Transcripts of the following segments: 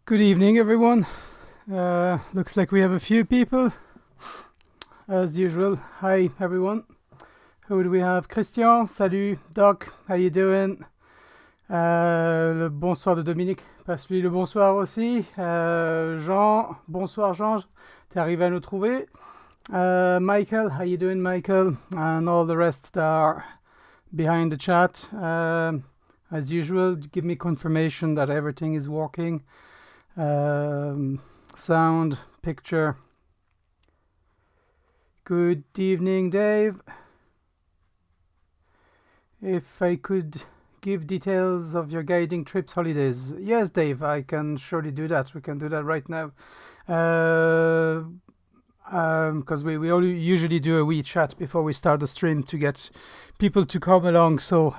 Good evening, everyone. Looks like we have a few people, as usual. Hi, everyone. Who do we have? Christian, salut. Doc, how you doing? Le bonsoir de Dominique. Passe-lui le bonsoir aussi. Jean, bonsoir Jean. T'es arrivé à nous trouver. Michael, how you doing, Michael? And all the rest that are behind the chat. As usual, give me confirmation that everything is working. Sound, picture. Good evening, Dave. If I could give details of your guiding trips holidays. Yes, Dave, I can surely do that. We can do that right now. Because we usually do a wee chat before we start the stream to get people to come along. So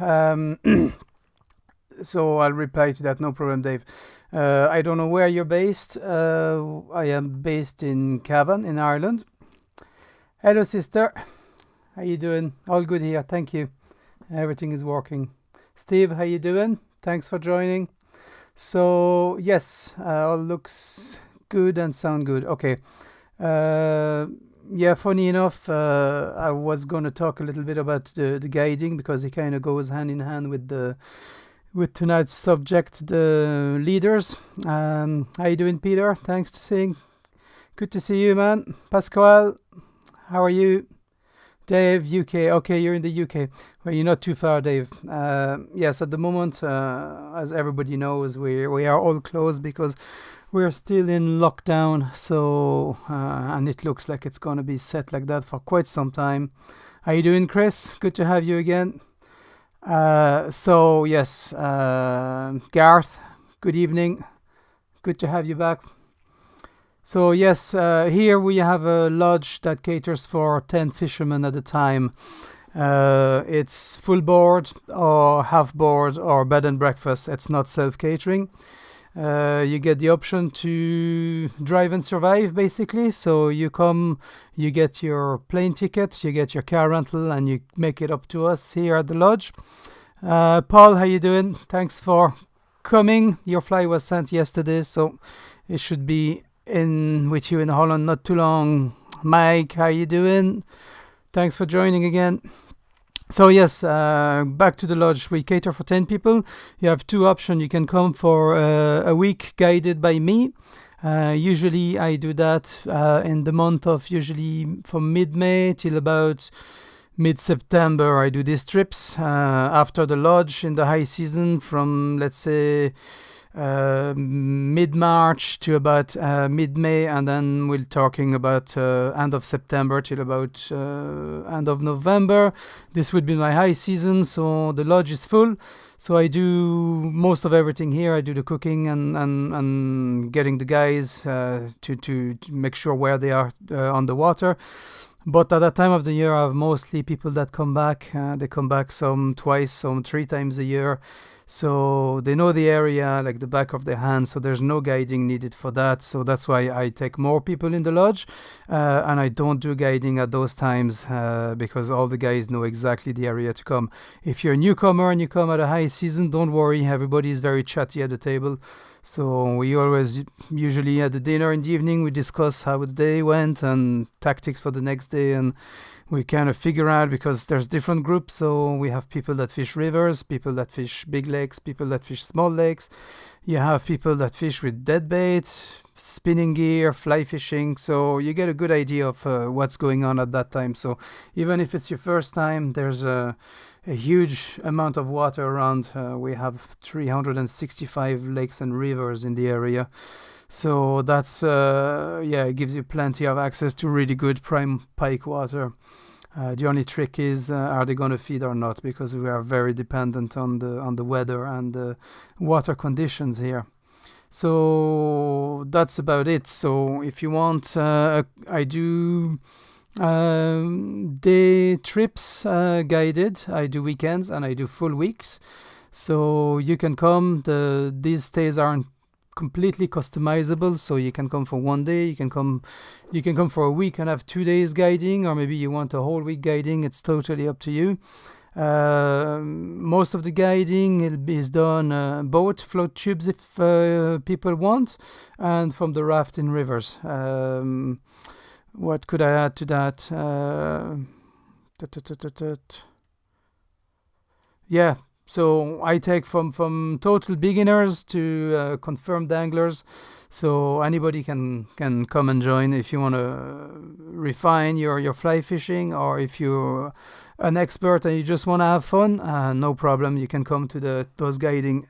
so I'll reply to that, no problem, Dave. I don't know where you're based. I am based in Cavan in Ireland. Hello, sister. How you doing? All good here, thank you. Everything is working. Steve, how you doing? Thanks for joining. So yes, all looks good and sound good. Okay. Yeah, funny enough, I was going to talk a little bit about the guiding because it kind of goes hand in hand with tonight's subject, the leaders. How you doing, Peter? Thanks to seeing. Good to see you, man. Pasquale, how are you? Dave, UK. Okay, you're in the UK. Well, you're not too far, Dave. Yes, at the moment, as everybody knows, we are all closed because we're still in lockdown. So, and it looks like it's going to be set like that for quite some time. How you doing, Chris? Good to have you again. So yes, Garth, good evening. Good to have you back. So yes, here we have a lodge that caters for 10 fishermen at a time. It's full board or half board or bed and breakfast. It's not self-catering. You get the option to drive and survive, basically. So you come, you get your plane ticket, you get your car rental, and you make it up to us here at the lodge. Paul, how you doing? Thanks for coming. Your flight was sent yesterday, so it should be in with you in Holland not too long. Mike, how you doing? Thanks for joining again. So yes, back to the lodge. We cater for 10 people. You have two options. You can come for a week guided by me. Usually I do that in the month of usually from mid-May till about mid-September. I do these trips after the lodge in the high season from, let's say, mid-March to about mid-May, and then we're talking about end of September till about end of November. This would be my high season, so the lodge is full. So I do most of everything here. I do the cooking and getting the guys to make sure where they are on the water. But at that time of the year, I have mostly people that come back. They come back some twice, some 3 times a year. So they know the area like the back of their hand, so there's no guiding needed for that. So that's why I take more people in the lodge, and I don't do guiding at those times because all the guys know exactly the area to come. If you're a newcomer and you come at a high season, don't worry, everybody is very chatty at the table. So we always, usually at the dinner in the evening, we discuss how the day went and tactics for the next day, and we kind of figure out, because there's different groups. So we have people that fish rivers, people that fish big lakes, people that fish small lakes. You have people that fish with dead bait, spinning gear, fly fishing. So you get a good idea of what's going on at that time. So even if it's your first time, there's a huge amount of water around. We have 365 lakes and rivers in the area. So that's, it gives you plenty of access to really good prime pike water. The only trick is, are they going to feed or not? Because we are very dependent on the weather and the water conditions here. So that's about it. So if you want, I do day trips guided. I do weekends and I do full weeks. So you can come. These stays aren't completely customizable, so you can come for one day, you can come for a week and have 2 days guiding, or maybe you want a whole week guiding. It's totally up to you. Most of the guiding is done boat, float tubes if people want, and from the raft in rivers. What could I add to that? Yeah. So I take from total beginners to confirmed anglers. So anybody can come and join if you want to refine your fly fishing, or if you're an expert and you just want to have fun, no problem. You can come to those guiding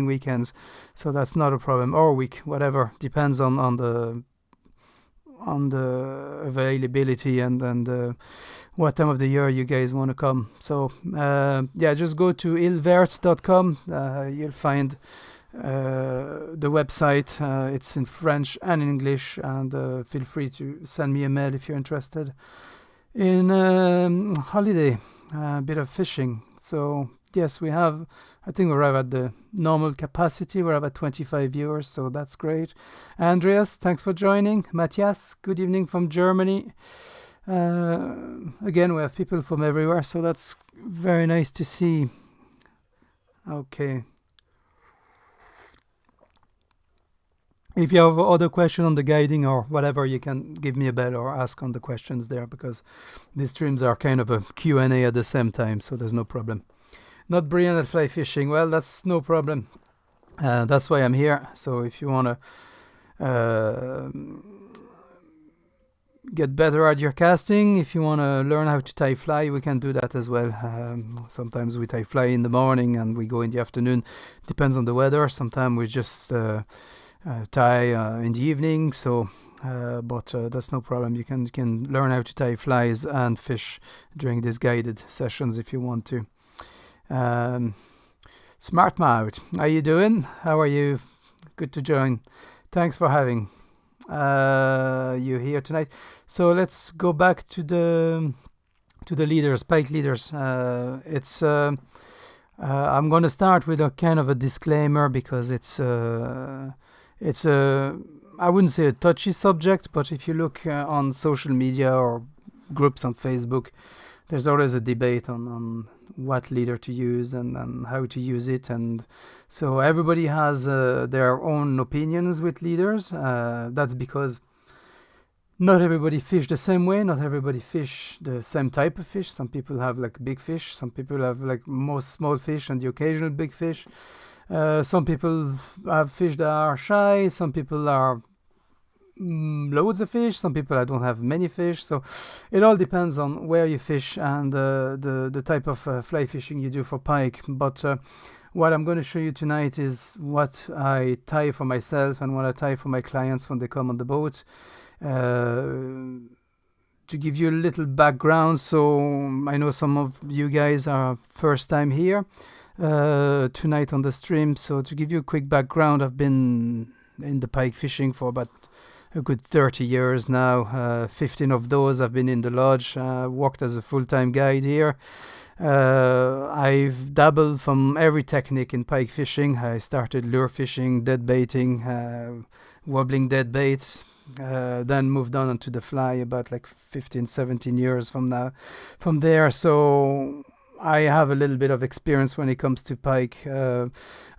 weekends. So that's not a problem, or week, whatever, depends on the availability and what time of the year you guys want to come. So just go to ilvert.com. You'll find the website. It's in French and in English, and feel free to send me a mail if you're interested in holiday, a bit of fishing. So yes, we have, I think we're at the normal capacity. We're at 25 viewers, so that's great. Andreas, thanks for joining. Matthias, good evening from Germany. Again, we have people from everywhere, so that's very nice to see. Okay. If you have other question on the guiding or whatever, you can give me a bell or ask on the questions there, because these streams are kind of a Q&A at the same time, so there's no problem. Not brilliant at fly fishing. Well, that's no problem. That's why I'm here. So if you want to get better at your casting, if you want to learn how to tie fly, we can do that as well. Sometimes we tie fly in the morning and we go in the afternoon. Depends on the weather. Sometimes we just tie in the evening. So, but that's no problem. You can learn how to tie flies and fish during these guided sessions if you want to. Smart Mouth, how you doing? How are you? Good to join. Thanks for having you here tonight. So let's go back to the leaders, pike leaders. I'm going to start with a kind of a disclaimer, because it's I wouldn't say a touchy subject, but if you look on social media or groups on Facebook, there's always a debate on what leader to use and how to use it, and so everybody has their own opinions with leaders. That's because not everybody fish the same way, not everybody fish the same type of fish. Some people have like big fish, some people have like most small fish and the occasional big fish. Some people have fish that are shy, some people are loads of fish. Some people I don't have many fish. So it all depends on where you fish and the type of fly fishing you do for pike. But what I'm going to show you tonight is what I tie for myself and what I tie for my clients when they come on the boat. To give you a little background, so I know some of you guys are first time here tonight on the stream. So to give you a quick background, I've been in the pike fishing for about a good 30 years now. 15 of those I've been in the lodge, worked as a full-time guide here. I've dabbled from every technique in pike fishing. I started lure fishing, dead baiting, wobbling dead baits, then moved on to the fly about like 15-17 years from there. So I have a little bit of experience when it comes to pike.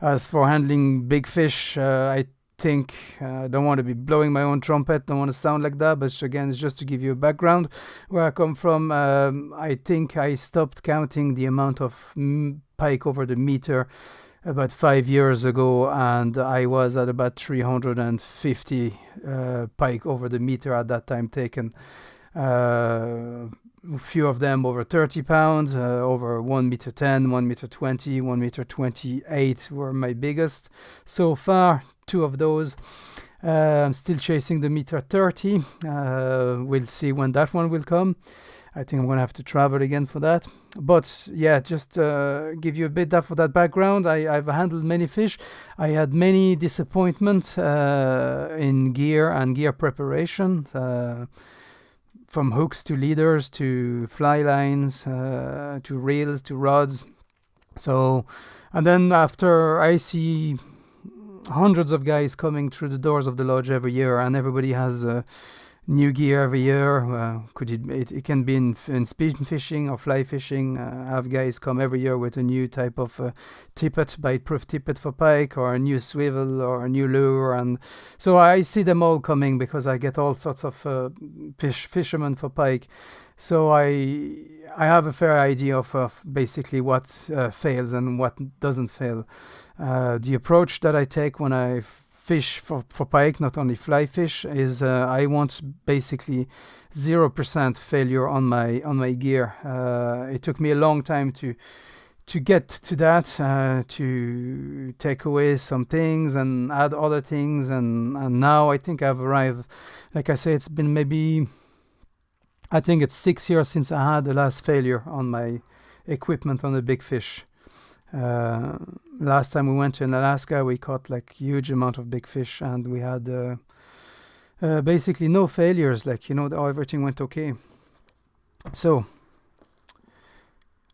As for handling big fish, I think I don't want to be blowing my own trumpet, don't want to sound like that, but again, it's just to give you a background where I come from. I think I stopped counting the amount of pike over the meter about 5 years ago, and I was at about 350 pike over the meter at that time taken. A few of them over 30 pounds, over 1 meter 10, 1 meter 20, 1 meter 28 were my biggest so far. 2 of those. I'm still chasing the meter 30. We'll see when that one will come. I think I'm going to have to travel again for that. But yeah, just give you a bit for that background. I've handled many fish. I had many disappointments in gear and gear preparation, from hooks to leaders to fly lines to reels to rods. So, and then after I see hundreds of guys coming through the doors of the lodge every year, and everybody has new gear every year. It can be in speed fishing or fly fishing. I have guys come every year with a new type of tippet, bite-proof tippet for pike, or a new swivel or a new lure, and so I see them all coming because I get all sorts of fishermen for pike. So I have a fair idea of basically what fails and what doesn't fail. The approach that I take when I fish for pike, not only fly fish, is I want basically 0% failure on my gear. It took me a long time to get to that, to take away some things and add other things, and now I think I've arrived. Like I say, it's been maybe, I think it's 6 years since I had the last failure on my equipment on a big fish. Last time we went to Alaska, we caught like huge amount of big fish, and we had basically no failures. Like, everything went okay. So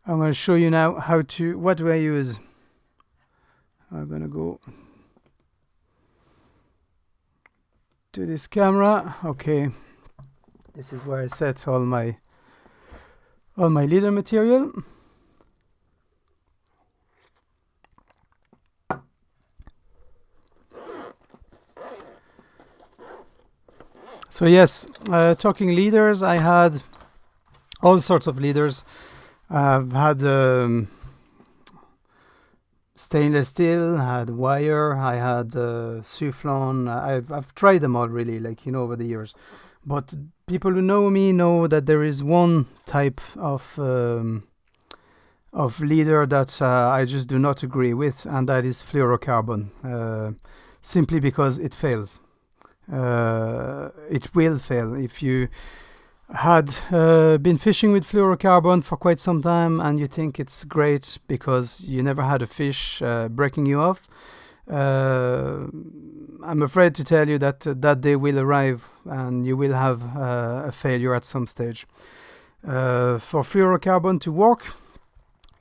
I'm going to show you now what do I use. I'm going to go to this camera. Okay, this is where I set all my leader material. So yes, talking leaders, I had all sorts of leaders. I've had stainless steel, I had wire, I had Soufflon. I've tried them all really, over the years. But people who know me know that there is one type of leader that I just do not agree with, and that is fluorocarbon. Simply because it fails. It will fail. If you had been fishing with fluorocarbon for quite some time and you think it's great because you never had a fish breaking you off, I'm afraid to tell you that that day will arrive and you will have a failure at some stage. For fluorocarbon to work,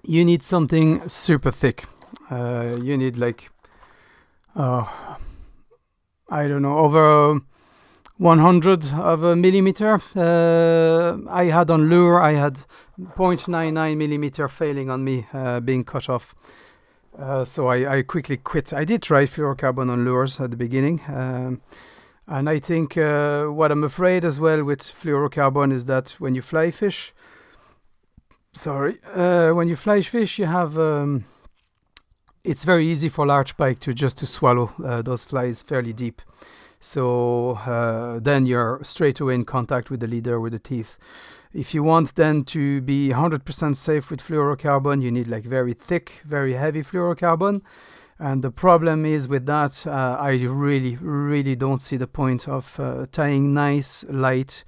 you need something super thick. You need I don't know, over 100 of a millimeter. I had on lure, I had 0.99 millimeter failing on me, being cut off. So I quickly quit. I did try fluorocarbon on lures at the beginning. And I think what I'm afraid as well with fluorocarbon is that when you fly fish, you have... it's very easy for large pike to swallow those flies fairly deep. So then you're straight away in contact with the leader, with the teeth. If you want then to be 100% safe with fluorocarbon, you need like very thick, very heavy fluorocarbon. And the problem is with that, I really don't see the point of tying nice, light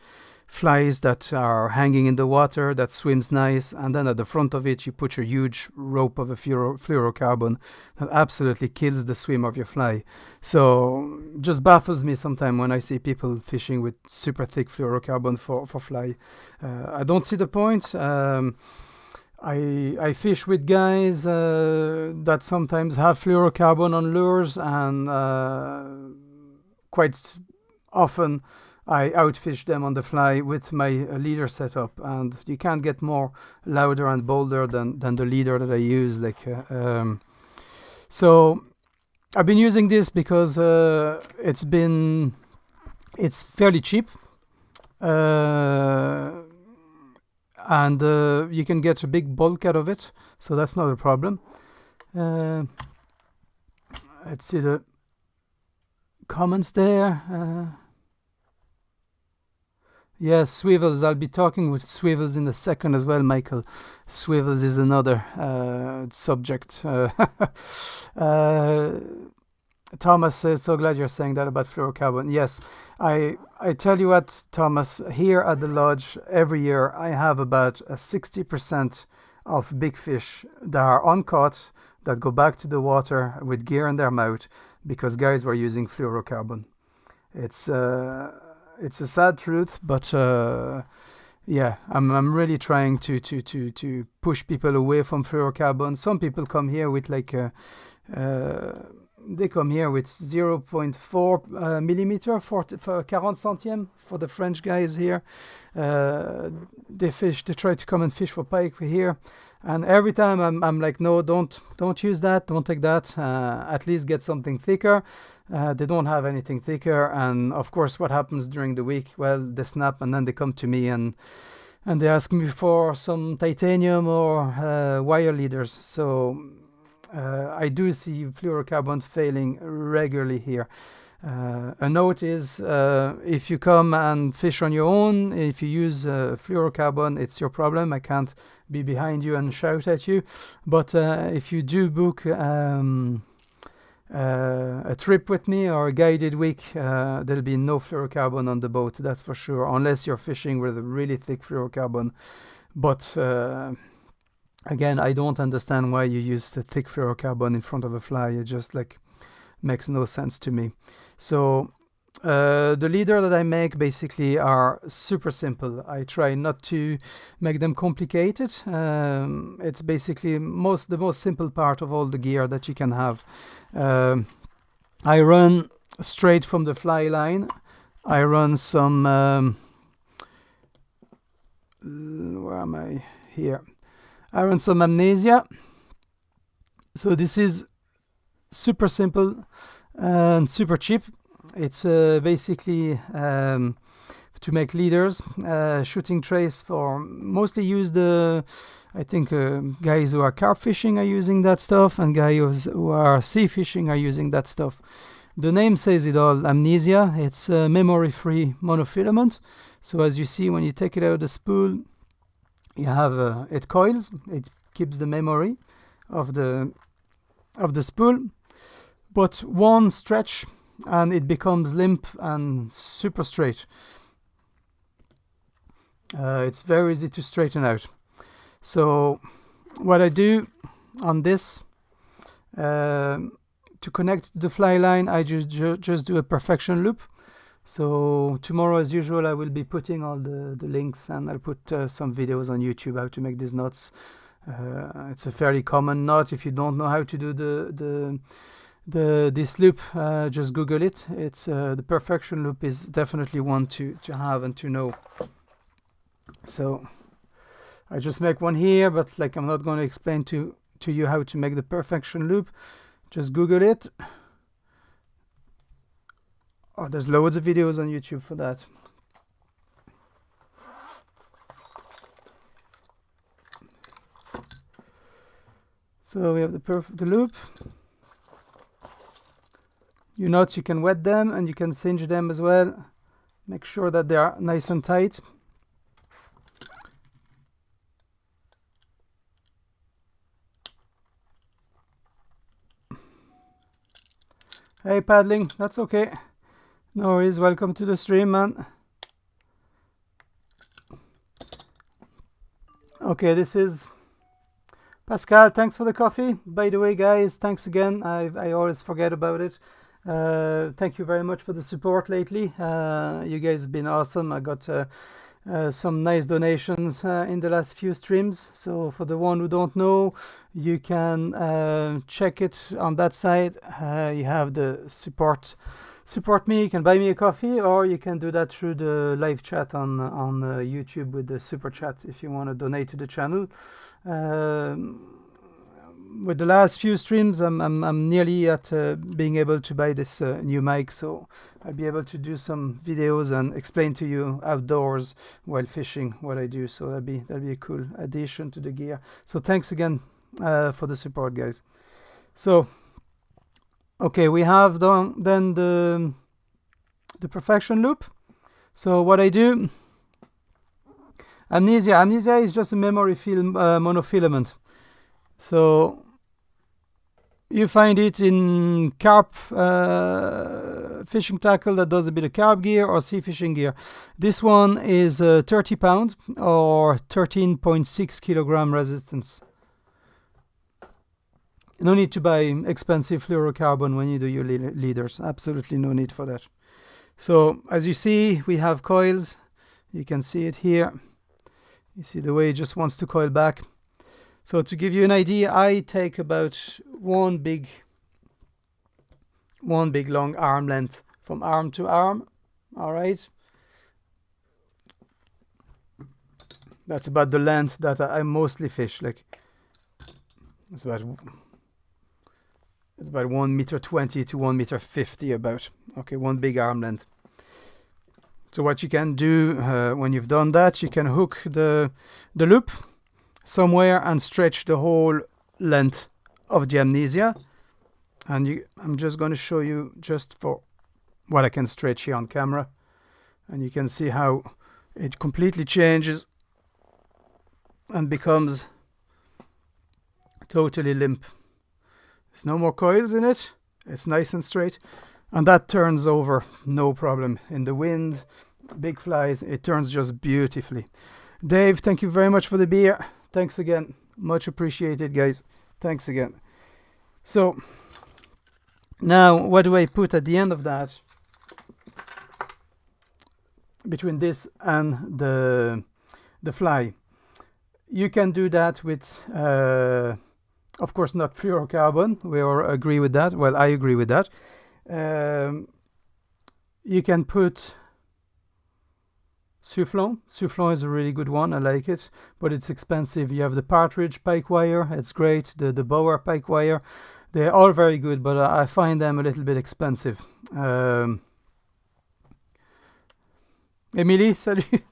flies that are hanging in the water, that swims nice, and then at the front of it you put your huge rope of a fluorocarbon that absolutely kills the swim of your fly. So just baffles me sometimes when I see people fishing with super thick fluorocarbon for fly. I don't see the point. I fish with guys that sometimes have fluorocarbon on lures, and quite often I outfish them on the fly with my leader setup, and you can't get more louder and bolder than the leader that I use. So I've been using this because it's fairly cheap, and you can get a big bulk out of it, so that's not a problem. Let's see the comments there. Yes, swivels. I'll be talking with swivels in a second as well, Michael. Swivels is another subject. Thomas says, so glad you're saying that about fluorocarbon. Yes, I tell you what, Thomas, here at the lodge, every year I have about 60% of big fish that are uncaught, that go back to the water with gear in their mouth because guys were using fluorocarbon. It's a sad truth, but yeah, I'm really trying to push people away from fluorocarbon. Some people come here with like they come here with 0.4 millimeter for 40 centième for the French guys here. They try to come and fish for pike here, and every time I'm like, no, don't use that, don't take that. At least get something thicker. They don't have anything thicker, and of course what happens during the week? Well, they snap, and then they come to me and they ask me for some titanium or wire leaders. So I do see fluorocarbon failing regularly here. A note is, if you come and fish on your own, if you use fluorocarbon, it's your problem. I can't be behind you and shout at you. But if you do book a trip with me or a guided week, there'll be no fluorocarbon on the boat, that's for sure, unless you're fishing with a really thick fluorocarbon. But again, I don't understand why you use the thick fluorocarbon in front of a fly. It just like makes no sense to me. So the leader that I make basically are super simple. I try not to make them complicated. It's basically the most simple part of all the gear that you can have. I run straight from the fly line. I run some where am I? Here. I run some amnesia. So this is super simple and super cheap. It's basically to make leaders, shooting trays for mostly used. I think guys who are carp fishing are using that stuff, and guys who are sea fishing are using that stuff. The name says it all. Amnesia. It's memory-free monofilament. So as you see, when you take it out of the spool, you have it coils. It keeps the memory of the spool. But one stretch and it becomes limp and super straight. It's very easy to straighten out. So what I do on this, to connect to the fly line, I just do a perfection loop. So tomorrow, as usual, I will be putting all the links, and I'll put some videos on YouTube how to make these knots. It's a fairly common knot. If you don't know how to do this loop, just Google it. It's the perfection loop is definitely one to have and to know. So I just make one here, but like I'm not going to explain to you how to make the perfection loop. Just Google it. Oh, there's loads of videos on YouTube for that. So we have the loop. Your knots, you can wet them and you can cinch them as well. Make sure that they are nice and tight. Hey, paddling, that's okay. No worries, welcome to the stream, man. Okay, this is Pascal. Thanks for the coffee. By the way, guys, thanks again. I always forget about it. Thank you very much for the support lately. You guys have been awesome. I got some nice donations in the last few streams. So for the one who don't know, you can check it on that side. You have the support me. You can buy me a coffee, or you can do that through the live chat on YouTube with the super chat if you want to donate to the channel. With the last few streams, I'm nearly at being able to buy this new mic, so I'll be able to do some videos and explain to you outdoors while fishing what I do. So that'll be a cool addition to the gear. So thanks again for the support, guys. So okay, we have done then the perfection loop. So what I do, amnesia is just a memory film monofilament. So you find it in carp fishing tackle that does a bit of carp gear or sea fishing gear. This one is 30 pound or 13.6 kilogram resistance. No need to buy expensive fluorocarbon when you do your leaders. Absolutely no need for that. So as you see, we have coils. You can see it here. You see the way it just wants to coil back. So to give you an idea, I take about one big long arm length from arm to arm. All right. That's about the length that I mostly fish. Like it's about 1.20 to 1.50 about. Okay, one big arm length. So what you can do when you've done that, you can hook the loop somewhere and stretch the whole length of the amnesia. And I'm just going to show you just for what I can stretch here on camera. And you can see how it completely changes and becomes totally limp. There's no more coils in it. It's nice and straight. And that turns over no problem. In the wind, big flies, it turns just beautifully. Dave, thank you very much for the beer. Thanks again. Much appreciated, guys. Thanks again. So now what do I put at the end of that? Between this and the fly. You can do that with of course not fluorocarbon. We all agree with that. Well, I agree with that. You can put Soufflon. Soufflon is a really good one. I like it, but it's expensive. You have the Partridge Pike wire. It's great. The Bauer Pike wire. They're all very good, but I find them a little bit expensive. Émilie, salut.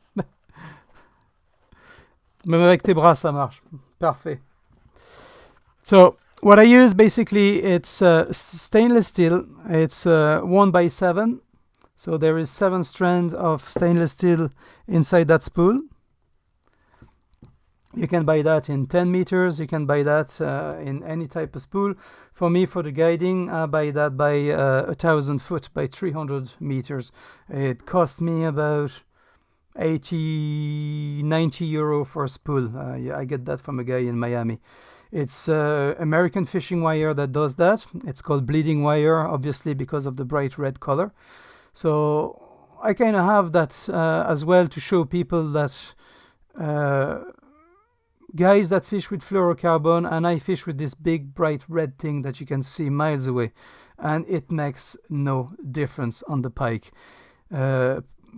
Même avec tes bras, ça marche. Parfait. So what I use basically, it's stainless steel. It's 1x7. So there is 7 strands of stainless steel inside that spool. You can buy that in 10 meters. You can buy that in any type of spool. For me, for the guiding, I buy that by 1,000 foot by 300 meters. It cost me about 80-90 euro for a spool. I get that from a guy in Miami. It's American fishing wire that does that. It's called bleeding wire, obviously because of the bright red color. So I kind of have that as well to show people that guys that fish with fluorocarbon, and I fish with this big bright red thing that you can see miles away, and it makes no difference on the pike.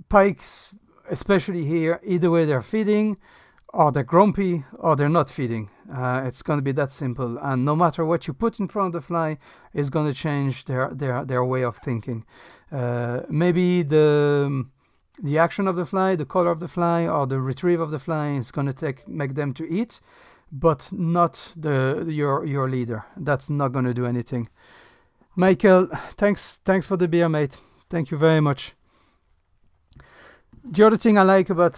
Pikes, especially here, either way they're feeding, or they're grumpy, or they're not feeding. It's going to be that simple, and no matter what you put in front of the fly, it's going to change their way of thinking. Maybe the action of the fly, the color of the fly, or the retrieve of the fly is going to make them to eat, but not your leader. That's not going to do anything. Michael, thanks for the beer, mate. Thank you very much. The other thing I like about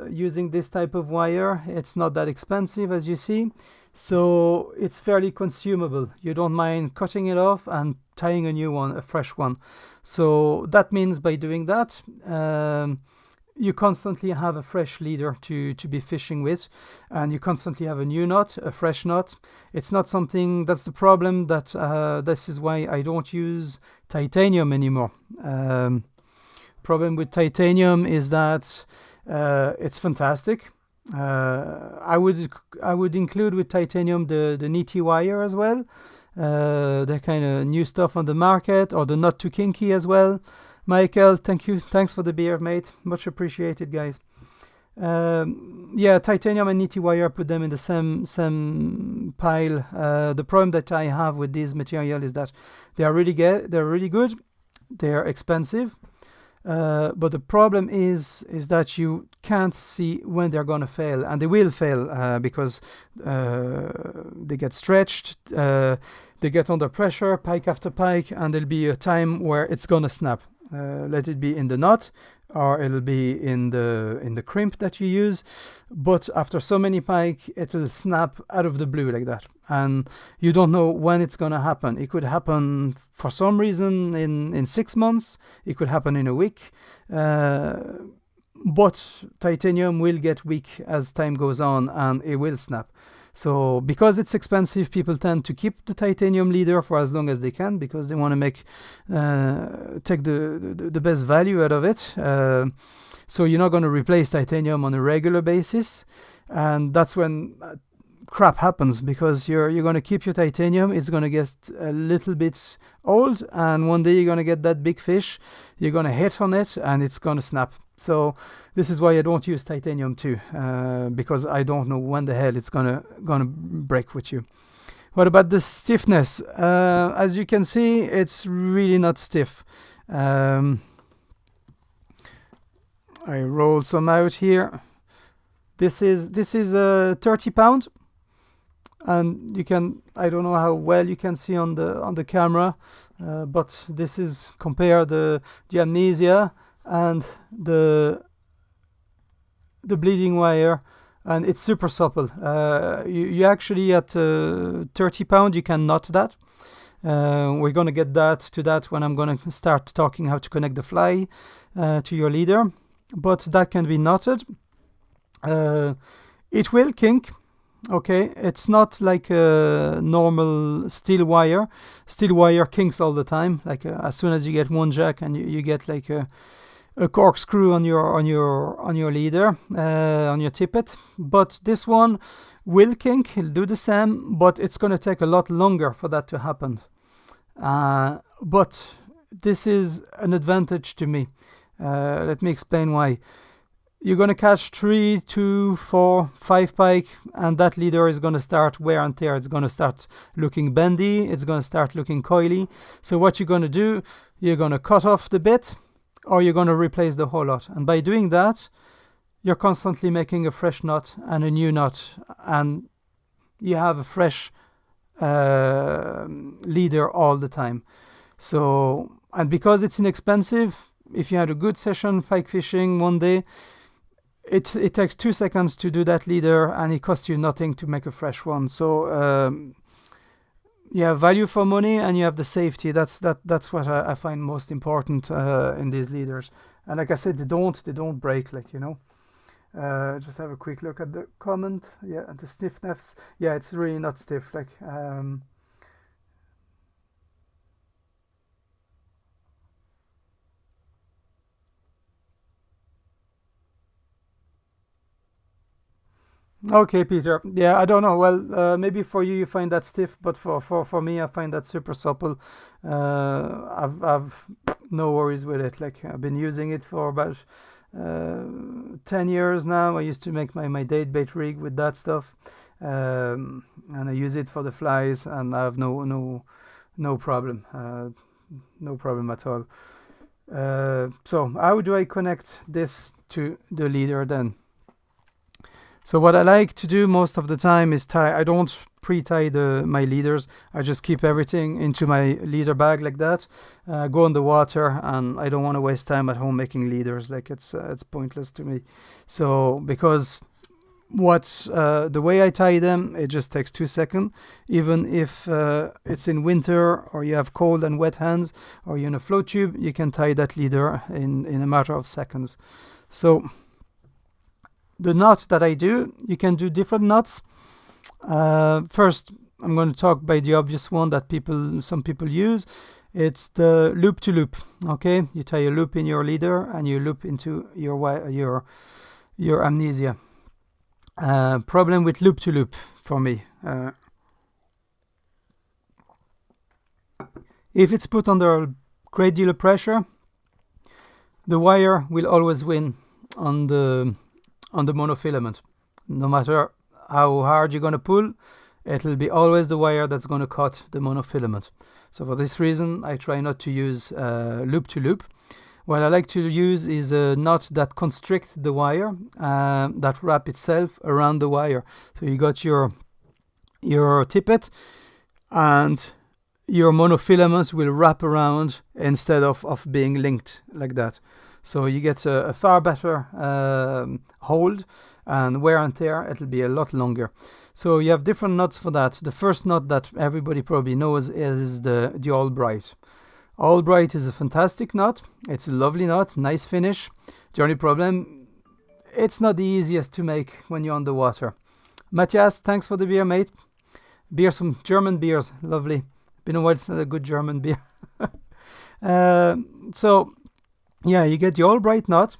using this type of wire, it's not that expensive, as you see, so it's fairly consumable. You don't mind cutting it off and tying a new one, a fresh one. So that means by doing that, you constantly have a fresh leader to be fishing with, and you constantly have a new knot, a fresh knot. It's not something that's the problem. This is why I don't use titanium anymore. Problem with titanium is that it's fantastic. I would include with titanium the nitty wire as well. The kind of new stuff on the market, or the not too kinky as well. Michael, thanks for the beer, mate. Much appreciated, guys. Yeah, titanium and nitty wire, put them in the same pile. The problem that I have with this material is that they're really good. They're expensive. But the problem is that you can't see when they're gonna fail, and they will fail because they get stretched, they get under pressure, pike after pike, and there'll be a time where it's gonna snap. Let it be in the knot, or it'll be in the crimp that you use, but after so many pike, it'll snap out of the blue like that, and you don't know when it's gonna happen. It could happen for some reason in 6 months. It could happen in a week, but titanium will get weak as time goes on, and it will snap. So because it's expensive, people tend to keep the titanium leader for as long as they can, because they want to take the best value out of it. So you're not going to replace titanium on a regular basis, and that's when crap happens, because you're going to keep your titanium. It's going to get a little bit old, and one day you're going to get that big fish. You're going to hit on it, and it's going to snap. So this is why I don't use titanium too, because I don't know when the hell it's gonna break with you. What about the stiffness? As you can see, it's really not stiff. I roll some out here. This is a 30 pound, and you can, I don't know how well you can see on the camera, but this is compare the amnesia and the bleeding wire, and it's super supple. You actually at 30 pound you can knot that. We're gonna get to that when I'm gonna start talking how to connect the fly to your leader, but that can be knotted. It will kink. Okay, it's not like a normal steel wire. Steel wire kinks all the time. Like as soon as you get one jack, and you get like a corkscrew on your leader, on your tippet. But this one will kink. It'll do the same, but it's going to take a lot longer for that to happen. But this is an advantage to me. Let me explain why. You're going to catch 3, 2, 4, 5 pike, and that leader is going to start wear and tear. It's going to start looking bendy. It's going to start looking coily. So what you're going to do, you're going to cut off the bit, or you're going to replace the whole lot. And by doing that, you're constantly making a fresh knot and a new knot, and you have a fresh leader all the time. So, and because it's inexpensive, if you had a good session pike fishing one day, it takes 2 seconds to do that leader, and it costs you nothing to make a fresh one. So you have value for money, and you have the safety. That's what I find most important in these leaders. And like I said, they don't break, like, you know. Just have a quick look at the comment. Yeah, the stiffness. Yeah, it's really not stiff. Like okay, Peter. Yeah, I don't know. Well, maybe for you find that stiff, but for me, I find that super supple. I've no worries with it. Like, I've been using it for about 10 years now. I used to make my date bait rig with that stuff, and I use it for the flies, and I have no problem, no problem at all. So how do I connect this to the leader then? So what I like to do most of the time is tie. I don't pre-tie my leaders. I just keep everything into my leader bag like that, go in the water, and I don't want to waste time at home making leaders. Like it's pointless to me. So because the way I tie them, it just takes 2 seconds. Even if it's in winter or you have cold and wet hands or you're in a float tube, you can tie that leader in a matter of seconds. So the knot that I do, you can do different knots. First, I'm going to talk by the obvious one that some people use. It's the loop to loop. Okay, you tie a loop in your leader and you loop into your amnesia. Problem with loop to loop for me. If it's put under a great deal of pressure, the wire will always win on the monofilament. No matter how hard you're going to pull, it'll be always the wire that's going to cut the monofilament. So for this reason, I try not to use loop to loop. What I like to use is a knot that constricts the wire, that wrap itself around the wire. So you got your tippet, and your monofilament will wrap around instead of being linked like that. So you get a far better hold, and wear and tear, it'll be a lot longer. So you have different knots for that. The first knot that everybody probably knows is the Albright. Albright is a fantastic knot. It's a lovely knot, nice finish. The only problem, it's not the easiest to make when you're on the water. Matthias, thanks for the beer, mate. Beer, some German beers, lovely. Been a while since a good German beer. So, yeah, you get the Albright knot,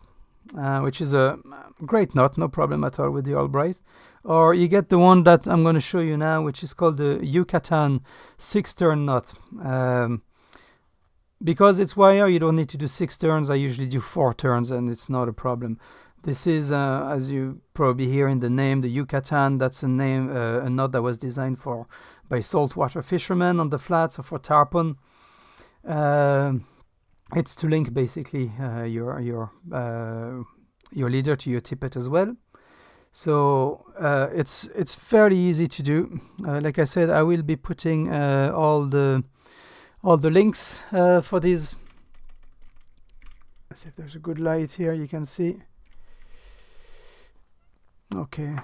which is a great knot, no problem at all with the Albright. Or you get the one that I'm going to show you now, which is called the Yucatan 6-turn knot. Because it's wire, you don't need to do 6 turns. I usually do 4 turns, and it's not a problem. This is, as you probably hear in the name, the Yucatan. That's a knot that was designed by saltwater fishermen on the flats or for tarpon. It's to link basically your leader to your tippet as well. So it's fairly easy to do. Like I said, I will be putting all the links for these. Let's see if there's a good light here you can see. Okay,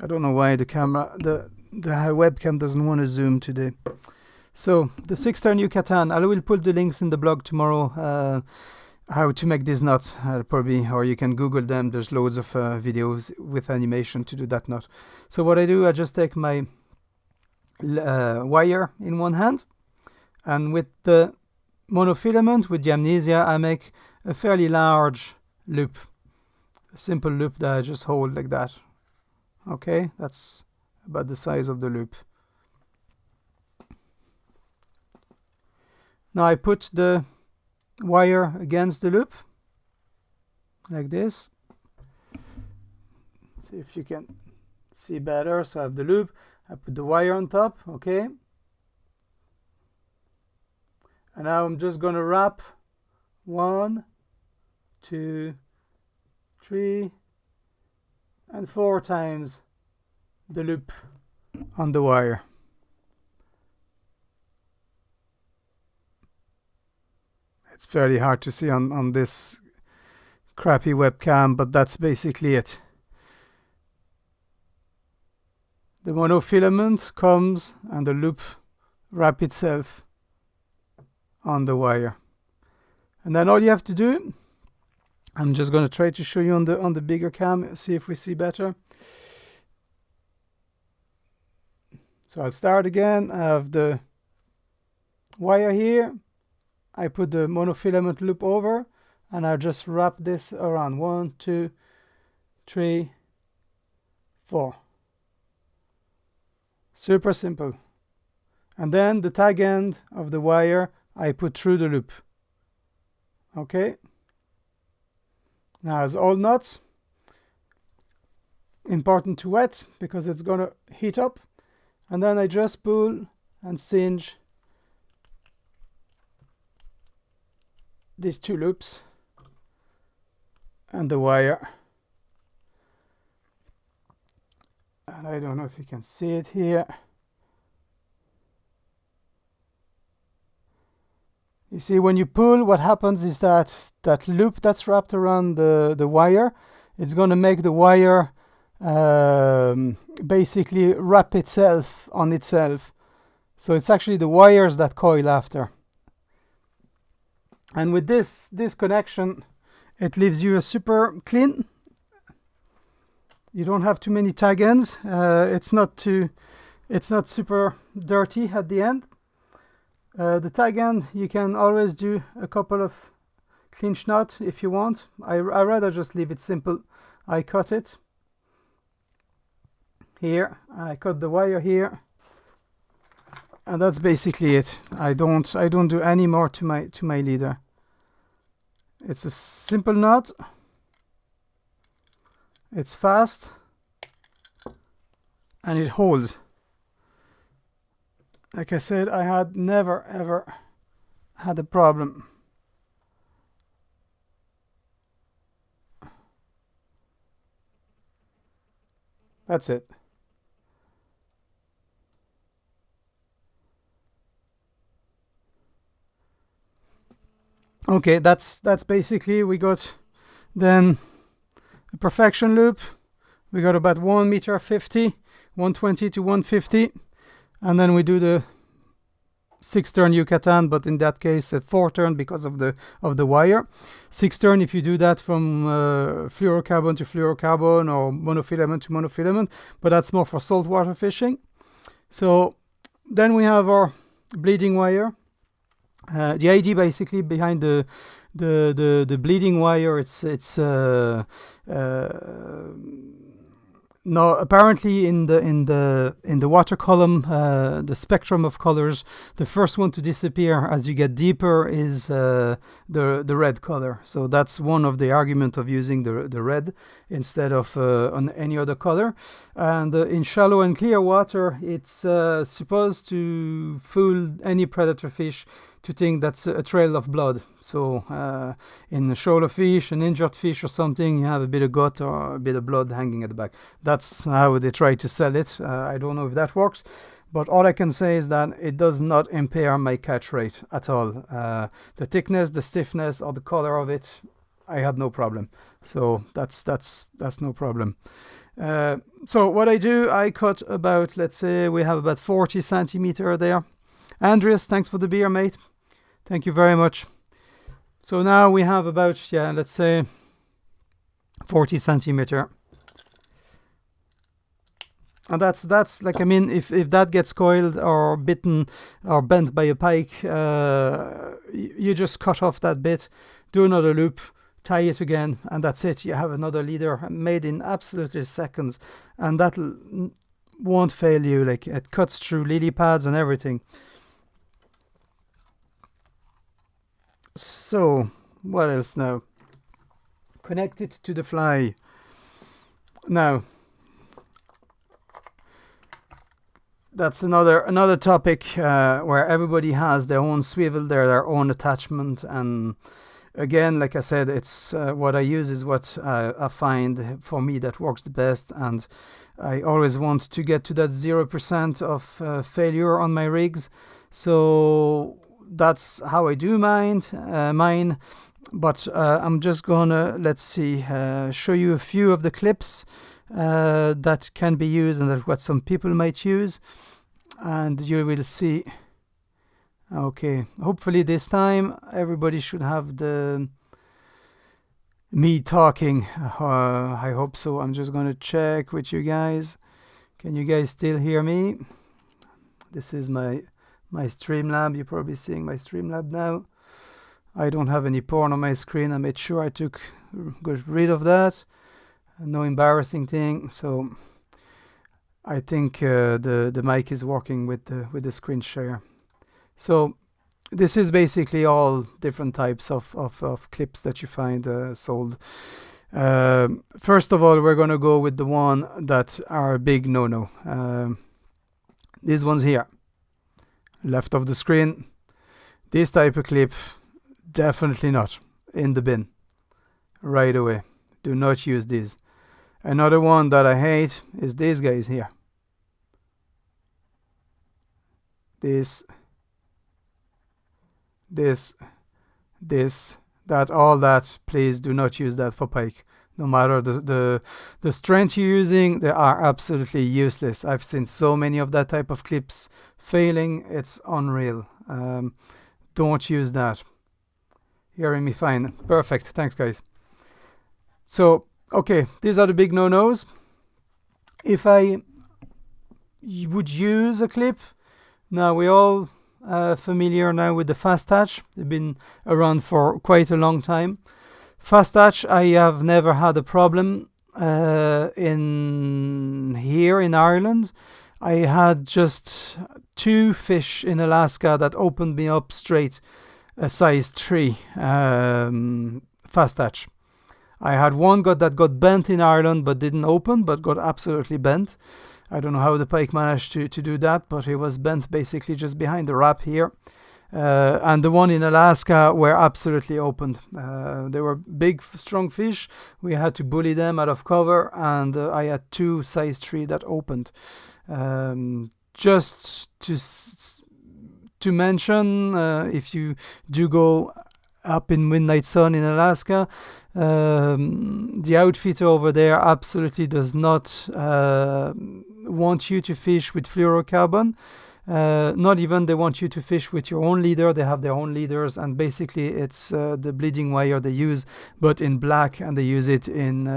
I don't know why the webcam doesn't want to zoom today. So the 6-turn Yucatan, I will put the links in the blog tomorrow, how to make these knots, probably, or you can Google them. There's loads of videos with animation to do that knot. So what I do, I just take my wire in one hand, and with the monofilament, with the amnesia, I make a fairly large loop, a simple loop that I just hold like that. Okay, that's about the size of the loop. Now I put the wire against the loop like this. See if you can see better. So I have the loop, I put the wire on top. Okay, and now I'm just going to wrap 1, 2, 3 and 4 times the loop on the wire. It's fairly hard to see on this crappy webcam, but that's basically it. The monofilament comes and the loop wrap itself on the wire. And then all you have to do, I'm just going to try to show you on the bigger cam, see if we see better. So I'll start again. I have the wire here. I put the monofilament loop over, and I'll just wrap this around. 1, 2, 3, 4. Super simple. And then the tag end of the wire I put through the loop. Okay. Now, as all knots, important to wet because it's gonna heat up, and then I just pull and cinch these 2 loops and the wire. And I don't know if you can see it here. You see, when you pull, what happens is that that loop that's wrapped around the wire, it's going to make the wire basically wrap itself on itself. So it's actually the wires that coil after. And with this connection, it leaves you a super clean. You don't have too many tag ends. It's not super dirty at the end. The tag end, you can always do a couple of clinch knot if you want. I rather just leave it simple. I cut it here, and I cut the wire here, and that's basically it. I don't do any more to my leader. It's a simple knot. It's fast, and it holds. Like I said, I had never ever had a problem. That's it. Okay, that's basically, we got then a perfection loop. We got about 1 meter 50, 120 to 150. And then we do the 6-turn Yucatan, but in that case a 4-turn because of the wire. 6-turn if you do that from fluorocarbon to fluorocarbon or monofilament to monofilament, but that's more for saltwater fishing. So then we have our bleeding wire. The idea basically behind the bleeding wire, it's no, apparently in the water column, the spectrum of colors, the first one to disappear as you get deeper is the red color. So that's one of the argument of using the red instead of on any other color. And in shallow and clear water, it's supposed to fool any predator fish to think that's a trail of blood. So in a shoal of fish, an injured fish or something, you have a bit of gut or a bit of blood hanging at the back. That's how they try to sell it. I don't know if that works, but all I can say is that it does not impair my catch rate at all. The thickness, the stiffness, or the color of it, I had no problem. So that's no problem. So what I do, I cut about, let's say we have about 40 centimeter there. Andreas, thanks for the beer, mate. Thank you very much. So now we have about, yeah, let's say 40 centimeter. And that's like, I mean, if that gets coiled or bitten or bent by a pike, you just cut off that bit, do another loop, tie it again, and that's it. You have another leader made in absolutely seconds, and that won't fail you. Like, it cuts through lily pads and everything. So what else now? Connect it to the fly. Now that's another topic where everybody has their own swivel, their own attachment, and again, like I said, it's what I use is what I find for me that works the best, and I always want to get to that 0% of failure on my rigs. So that's how I do mine. But I'm just gonna, let's see, show you a few of the clips that can be used and that what some people might use, and you will see. Okay, hopefully this time everybody should have the me talking. I hope so. I'm just gonna check with you guys. Can you guys still hear me? This is my Streamlab. You're probably seeing my Streamlab now. I don't have any porn on my screen. I made sure I got rid of that. No embarrassing thing. So I think the mic is working with the screen share. So this is basically all different types of clips that you find sold. First of all, we're gonna go with the one that are a big no-no. These ones here. Left of the screen, this type of clip, definitely not, in the bin right away. Do not use these. Another one that I hate is these guys here. These this, that, all that. Please do not use that for pike. No matter the strength you're using, they are absolutely useless. I've seen so many of that type of clips failing. It's unreal. Don't use that. Hearing me fine. Perfect. Thanks, guys. So, okay, these are the big no-nos. If I would use a clip, now we're all familiar now with the fast attach. They've been around for quite a long time. Fast attach, I have never had a problem in here in Ireland. I had just 2 fish in Alaska that opened me up straight a size 3 fast attach. I had one that got bent in Ireland but didn't open, but got absolutely bent. I don't know how the pike managed to do that, but it was bent basically just behind the wrap here. And the one in Alaska were absolutely opened. They were big, strong fish. We had to bully them out of cover, and I had 2 size 3 that opened. Just to mention, if you do go up in midnight sun in Alaska, the outfitter over there absolutely does not want you to fish with fluorocarbon. Not even they want you to fish with your own leader. They have their own leaders, and basically it's the bleeding wire they use, but in black, and they use it in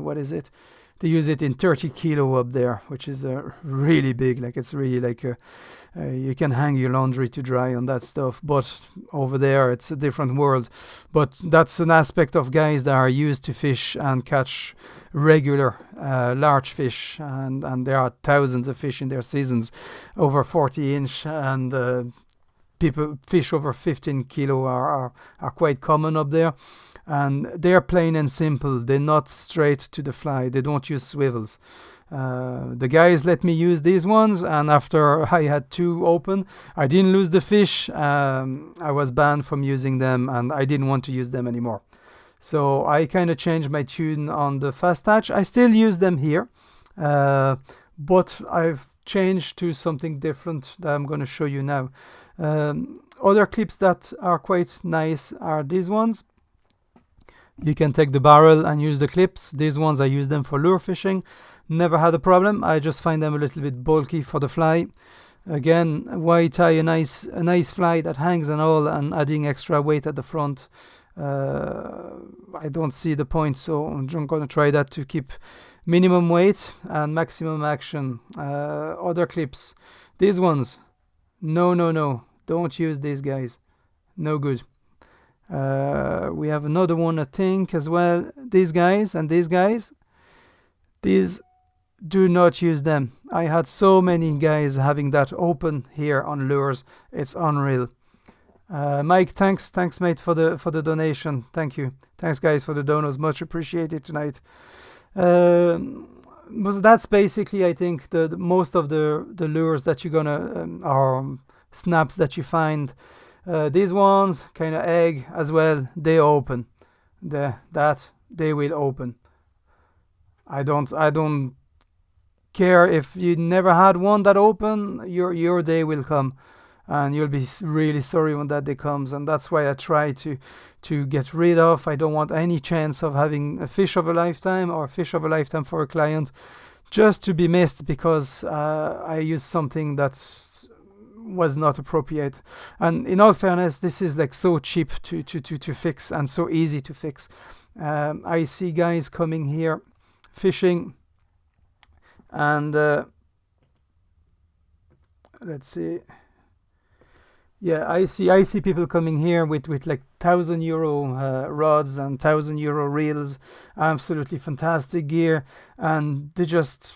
what is it? They use it in 30 kilo up there, which is really big. Like, it's really like you can hang your laundry to dry on that stuff. But over there, it's a different world. But that's an aspect of guys that are used to fish and catch regular large fish, and there are thousands of fish in their seasons over 40 inch, and people fish over 15 kilo are quite common up there. And they're plain and simple. They're not straight to the fly. They don't use swivels. The guys let me use these ones, and after I had 2 open, I didn't lose the fish. I was banned from using them, and I didn't want to use them anymore. So I kind of changed my tune on the fast attach. I still use them here, but I've changed to something different that I'm going to show you now. Other clips that are quite nice are these ones. You can take the barrel and use the clips. These ones, I use them for lure fishing. Never had a problem. I just find them a little bit bulky for the fly. Again, why tie a nice fly that hangs and all, and adding extra weight at the front? I don't see the point, so I'm going to try that to keep minimum weight and maximum action. Other clips. These ones. No. Don't use these guys. No good. We have another one, I think, as well. These guys and these guys. These, do not use them. I had so many guys having that open here on lures. It's unreal. Mike, thanks mate for the donation. Thank you. Thanks guys for the donos. Much appreciated tonight. But that's basically, I think, the most of the lures that you're gonna or snaps that you find. These ones, kind of egg as well, they open. They will open. I don't care if you never had one that open. Your day will come, and you'll be really sorry when that day comes. And that's why I try to get rid of. I don't want any chance of having a fish of a lifetime or a fish of a lifetime for a client just to be missed because I used something that was not appropriate. And in all fairness, this is like so cheap to fix and so easy to fix. I see guys coming here fishing, and let's see. Yeah, I see people coming here with like €1,000 rods and €1,000 reels, absolutely fantastic gear, and they just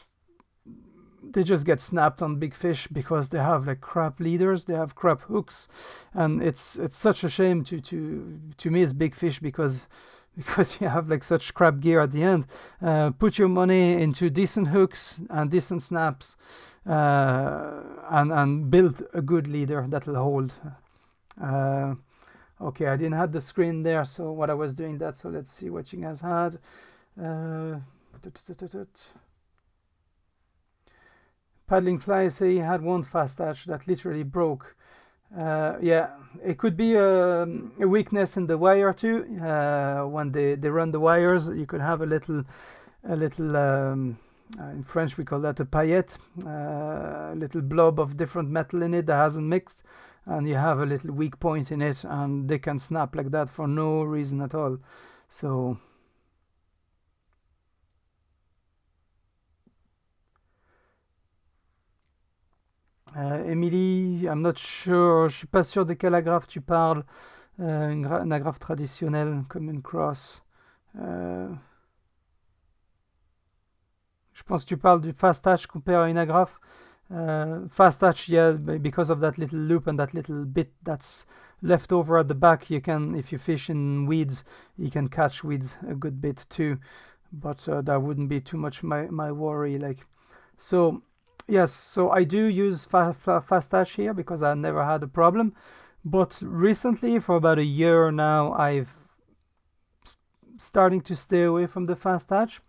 get snapped on big fish because they have like crap leaders, they have crap hooks, and it's such a shame to miss big fish because you have like such crap gear at the end. Put your money into decent hooks and decent snaps, and build a good leader that will hold. Okay, I didn't have the screen there, so what I was doing that. So let's see what you guys had. Paddling fly, say he had one fast attach that literally broke. Yeah, it could be a weakness in the wire too. When they run the wires, you could have a little in French we call that a paillette, a little blob of different metal in it that hasn't mixed, and you have a little weak point in it, and they can snap like that for no reason at all. So Émilie, I'm not sure, je suis pas sûr de quel agrafe tu parles. Une agrafe traditionnelle comme une cross. Je pense que tu parles du fast touch comparé à une agrafe. Fast touch, yeah, because of that little loop and that little bit that's left over at the back, you can, if you fish in weeds, you can catch weeds a good bit too. But that wouldn't be too much my worry. Like, so yes, so I do use fast touch here because I never had a problem. But recently, for about a year now, I've starting to stay away from the fast touch.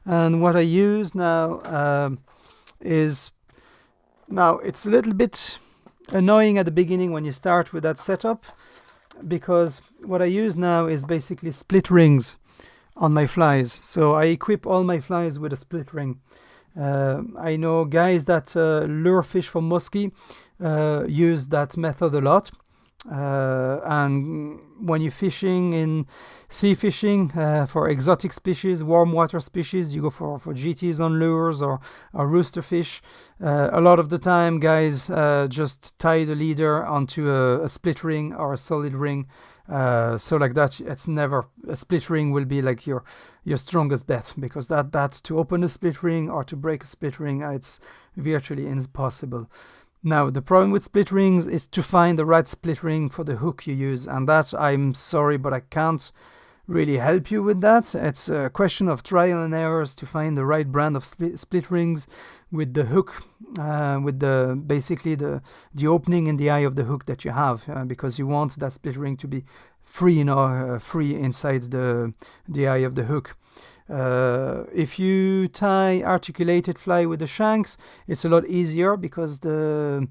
And what I use now is, now it's a little bit annoying at the beginning when you start with that setup, because what I use now is basically split rings on my flies. So I equip all my flies with a split ring. I know guys that lure fish for muskie use that method a lot. And when you're fishing in sea fishing for exotic species, warm water species, you go for GTs on lures or rooster fish. A lot of the time, guys just tie the leader onto a split ring or a solid ring. So like that, it's never, a split ring will be like your strongest bet, because that to open a split ring or to break a split ring, it's virtually impossible. Now, the problem with split rings is to find the right split ring for the hook you use, and that, I'm sorry, but I can't really help you with that. It's a question of trial and errors to find the right brand of split rings with the hook, with basically the opening in the eye of the hook that you have, because you want that split ring to be free, free inside the eye of the hook. If you tie articulated fly with the shanks, it's a lot easier because the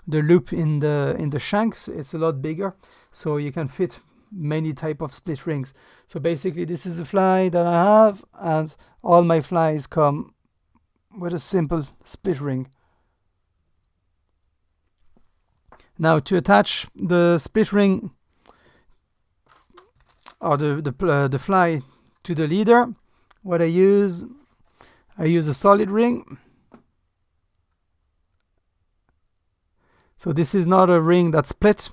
loop in the shanks, it's a lot bigger, so you can fit many type of split rings. So basically, this is a fly that I have, and all my flies come with a simple split ring. Now, to attach the split ring or the fly to the leader, what I use a solid ring. So this is not a ring that's split.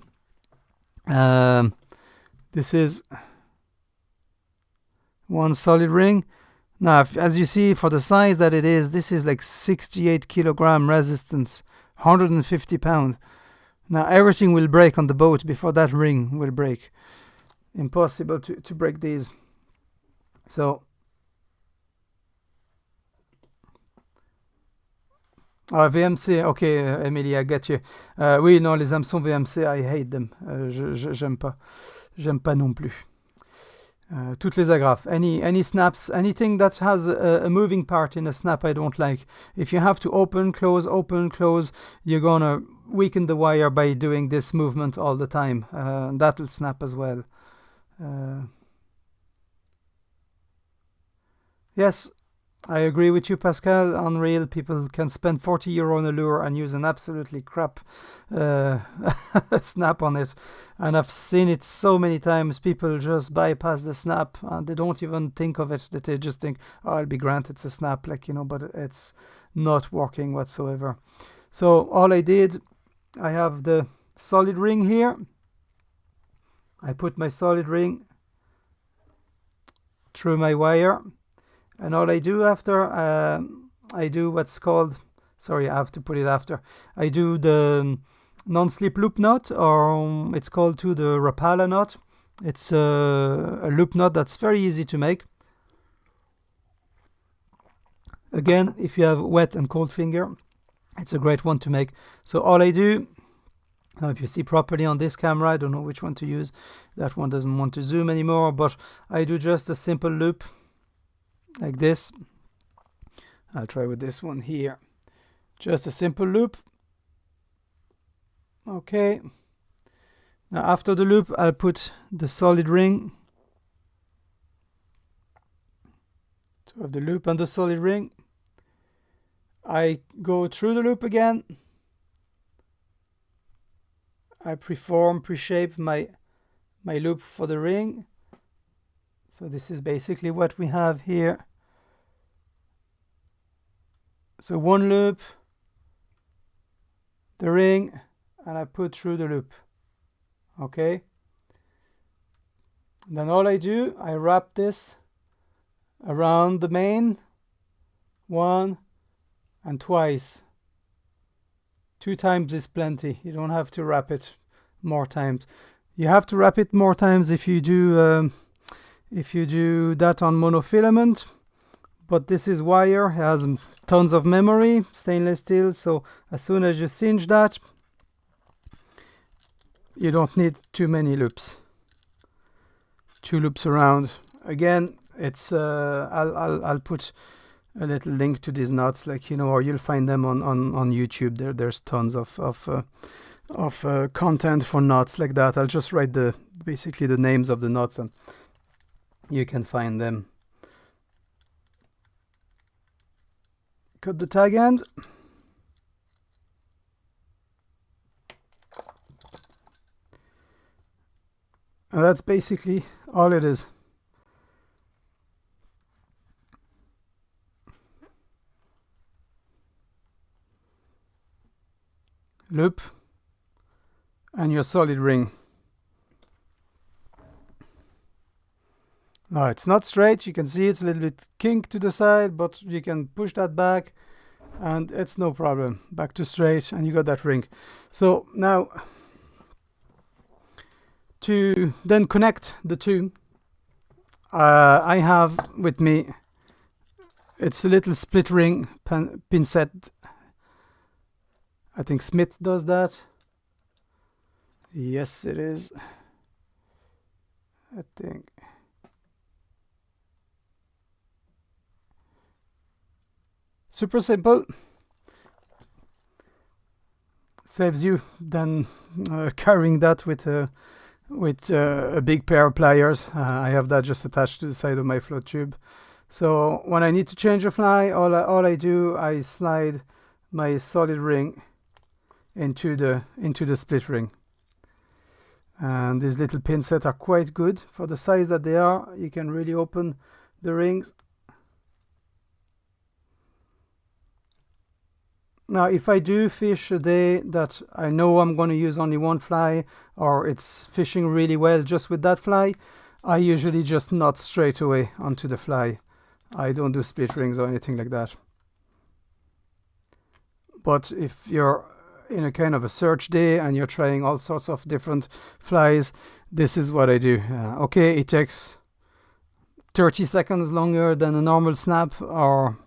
This is one solid ring. Now, as you see, for the size that it is, this is like 68 kilogram resistance, 150 pounds. Now everything will break on the boat before that ring will break. Impossible to break these. So VMC, ok, Emily, I get you. Oui, non, les hameçons VMC, I hate them. J'aime pas. J'aime pas non plus. Toutes les agrafes. Any snaps, anything that has a moving part in a snap, I don't like. If you have to open, close, you're gonna weaken the wire by doing this movement all the time. That will snap as well. Yes, I agree with you, Pascal. Unreal. People can spend €40 on a lure and use an absolutely crap snap on it. And I've seen it so many times. People just bypass the snap and they don't even think of it. That they just think, oh, I'll be grand, it's a snap, but it's not working whatsoever. So all I did, I have the solid ring here. I put my solid ring through my wire. And all I do after, I do what's called, sorry, I have to put it after. I do the non-slip loop knot, or it's called too the Rapala knot. It's a loop knot that's very easy to make. Again, if you have wet and cold finger, it's a great one to make. So all I do, now if you see properly on this camera, I don't know which one to use. That one doesn't want to zoom anymore, but I do just a simple loop like this. I'll try with this one here. Just a simple loop. Okay. Now after the loop, I'll put the solid ring. So I have the loop and the solid ring. I go through the loop again. I pre-shape my loop for the ring. So this is basically what we have here. So one loop, the ring, and I put through the loop. Okay. Then all I do, I wrap this around the main, one and twice. 2 times is plenty. You don't have to wrap it more times. You have to wrap it more times if you do that on monofilament. But this is wire, it has tons of memory, stainless steel. So as soon as you cinch that, you don't need too many loops. 2 loops around. Again, it's I'll put a little link to these knots, like, you know, or you'll find them on YouTube. There's tons of content for knots like that. I'll just write basically the names of the knots and you can find them. Cut the tag end. And that's basically all it is. Loop and your solid ring. Now it's not straight, you can see it's a little bit kink to the side, but you can push that back and it's no problem. Back to straight and you got that ring. So now to then connect the two, I have with me, it's a little split ring pin set. I think Smith does that. Yes, it is. I think. Super simple. Saves you then carrying that with a big pair of pliers. I have that just attached to the side of my float tube. So when I need to change a fly, all I do, I slide my solid ring into the split ring. And these little pin sets are quite good for the size that they are. You can really open the rings. Now, if I do fish a day that I know I'm going to use only one fly, or it's fishing really well just with that fly, I usually just knot straight away onto the fly. I don't do split rings or anything like that. But if you're in a kind of a search day and you're trying all sorts of different flies, this is what I do. Okay, it takes 30 seconds longer than a normal snap, or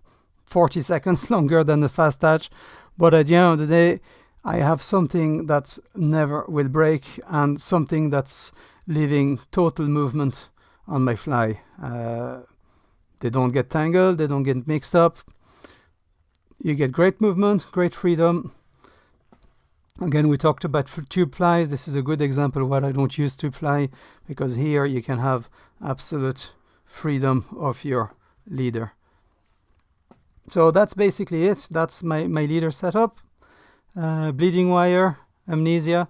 40 seconds longer than a fast hatch, but at the end of the day, I have something that never will break and something that's leaving total movement on my fly. They don't get tangled, they don't get mixed up. You get great movement, great freedom. Again, we talked about tube flies. This is a good example of what I don't use tube fly, because here you can have absolute freedom of your leader. So that's basically it. That's my leader setup. Bleeding wire, amnesia.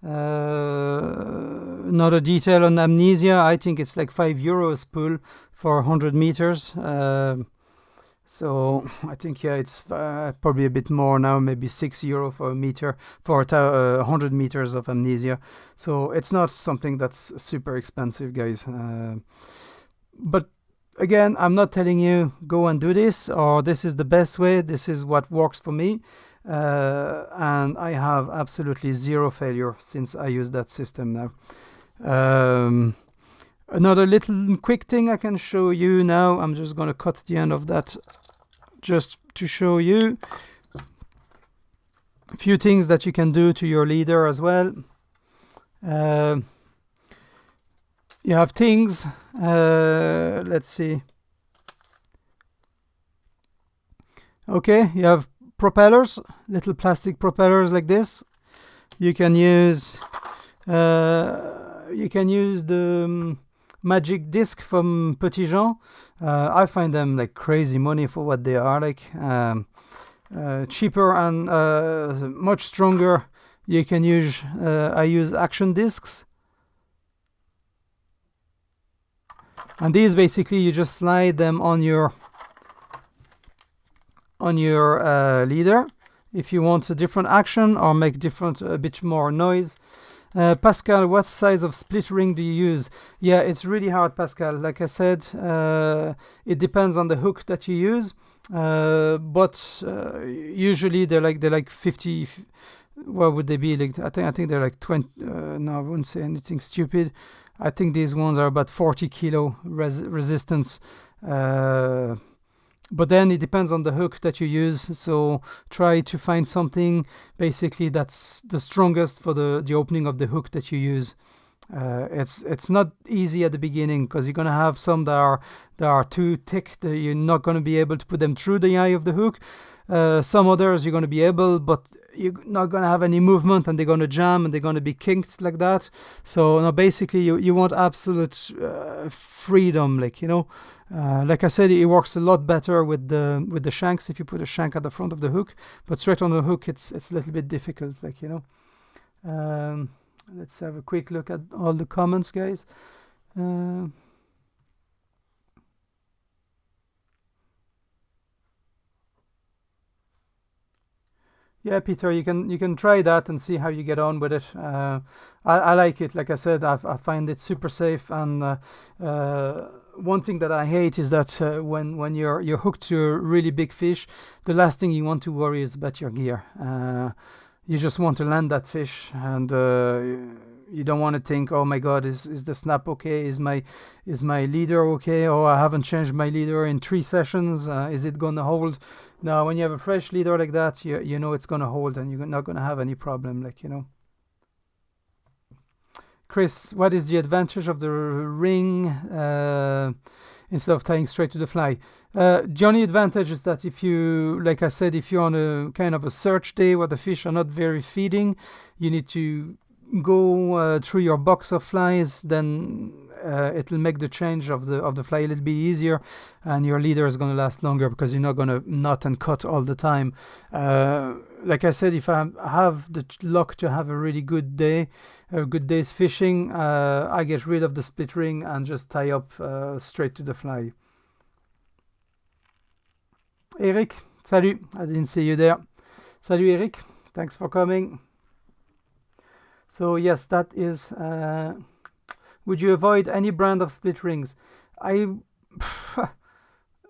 Not a detail on amnesia. I think it's like €5 pull for 100 meters. So I think, yeah, it's probably a bit more now, maybe €6 for a meter for 100 meters of amnesia. So it's not something that's super expensive, guys. But again, I'm not telling you go and do this or this is the best way. This is what works for me. And I have absolutely zero failure since I use that system now. Another little quick thing I can show you now. I'm just going to cut the end of that just to show you a few things that you can do to your leader as well. You have things, let's see. Okay, you have propellers, little plastic propellers like this. You can use You can use the magic disc from Petit Jean. I find them like crazy money for what they are, like cheaper and much stronger. You can use I use action discs, and these basically you just slide them on your leader if you want a different action or make a bit more noise. Pascal, what size of split ring do you use? Yeah, it's really hard, Pascal. Like I said, it depends on the hook that you use, but usually they're like 50. What would they be? Like I think they're like 20. No, I wouldn't say anything stupid. I think these ones are about 40 kilo resistance. But then it depends on the hook that you use, so try to find something basically that's the strongest for the opening of the hook that you use. It's not easy at the beginning because you're gonna have some that are too thick that you're not gonna be able to put them through the eye of the hook. Some others you're gonna be able, but you're not gonna have any movement and they're gonna jam and they're gonna be kinked like that. So no, basically you want absolute freedom, like, you know. Like I said, it works a lot better with the shanks if you put a shank at the front of the hook, but straight on the hook it's a little bit difficult, like, you know. Let's have a quick look at all the comments, guys. Yeah, Peter, you can try that and see how you get on with it. I like it. Like I said, I find it super safe. And one thing that I hate is that when you're hooked to a really big fish, the last thing you want to worry is about your gear. You just want to land that fish, and you don't want to think, oh my God, is the snap okay? Is my leader okay? Oh, I haven't changed my leader in 3 sessions. Is it gonna hold? Now, when you have a fresh leader like that, you know it's gonna hold, and you're not gonna have any problem, like, you know. Chris, what is the advantage of the ring instead of tying straight to the fly? The only advantage is that if you, like I said, if you're on a kind of a search day where the fish are not very feeding, you need to go through your box of flies, then it'll make the change of the fly a little bit easier, and your leader is going to last longer because you're not going to knot and cut all the time. Like I said, if I have the luck to have a really good day, a good day's fishing, I get rid of the split ring and just tie up straight to the fly. Eric, salut. I didn't see you there. Salut, Eric. Thanks for coming. So yes, that is. Would you avoid any brand of split rings? I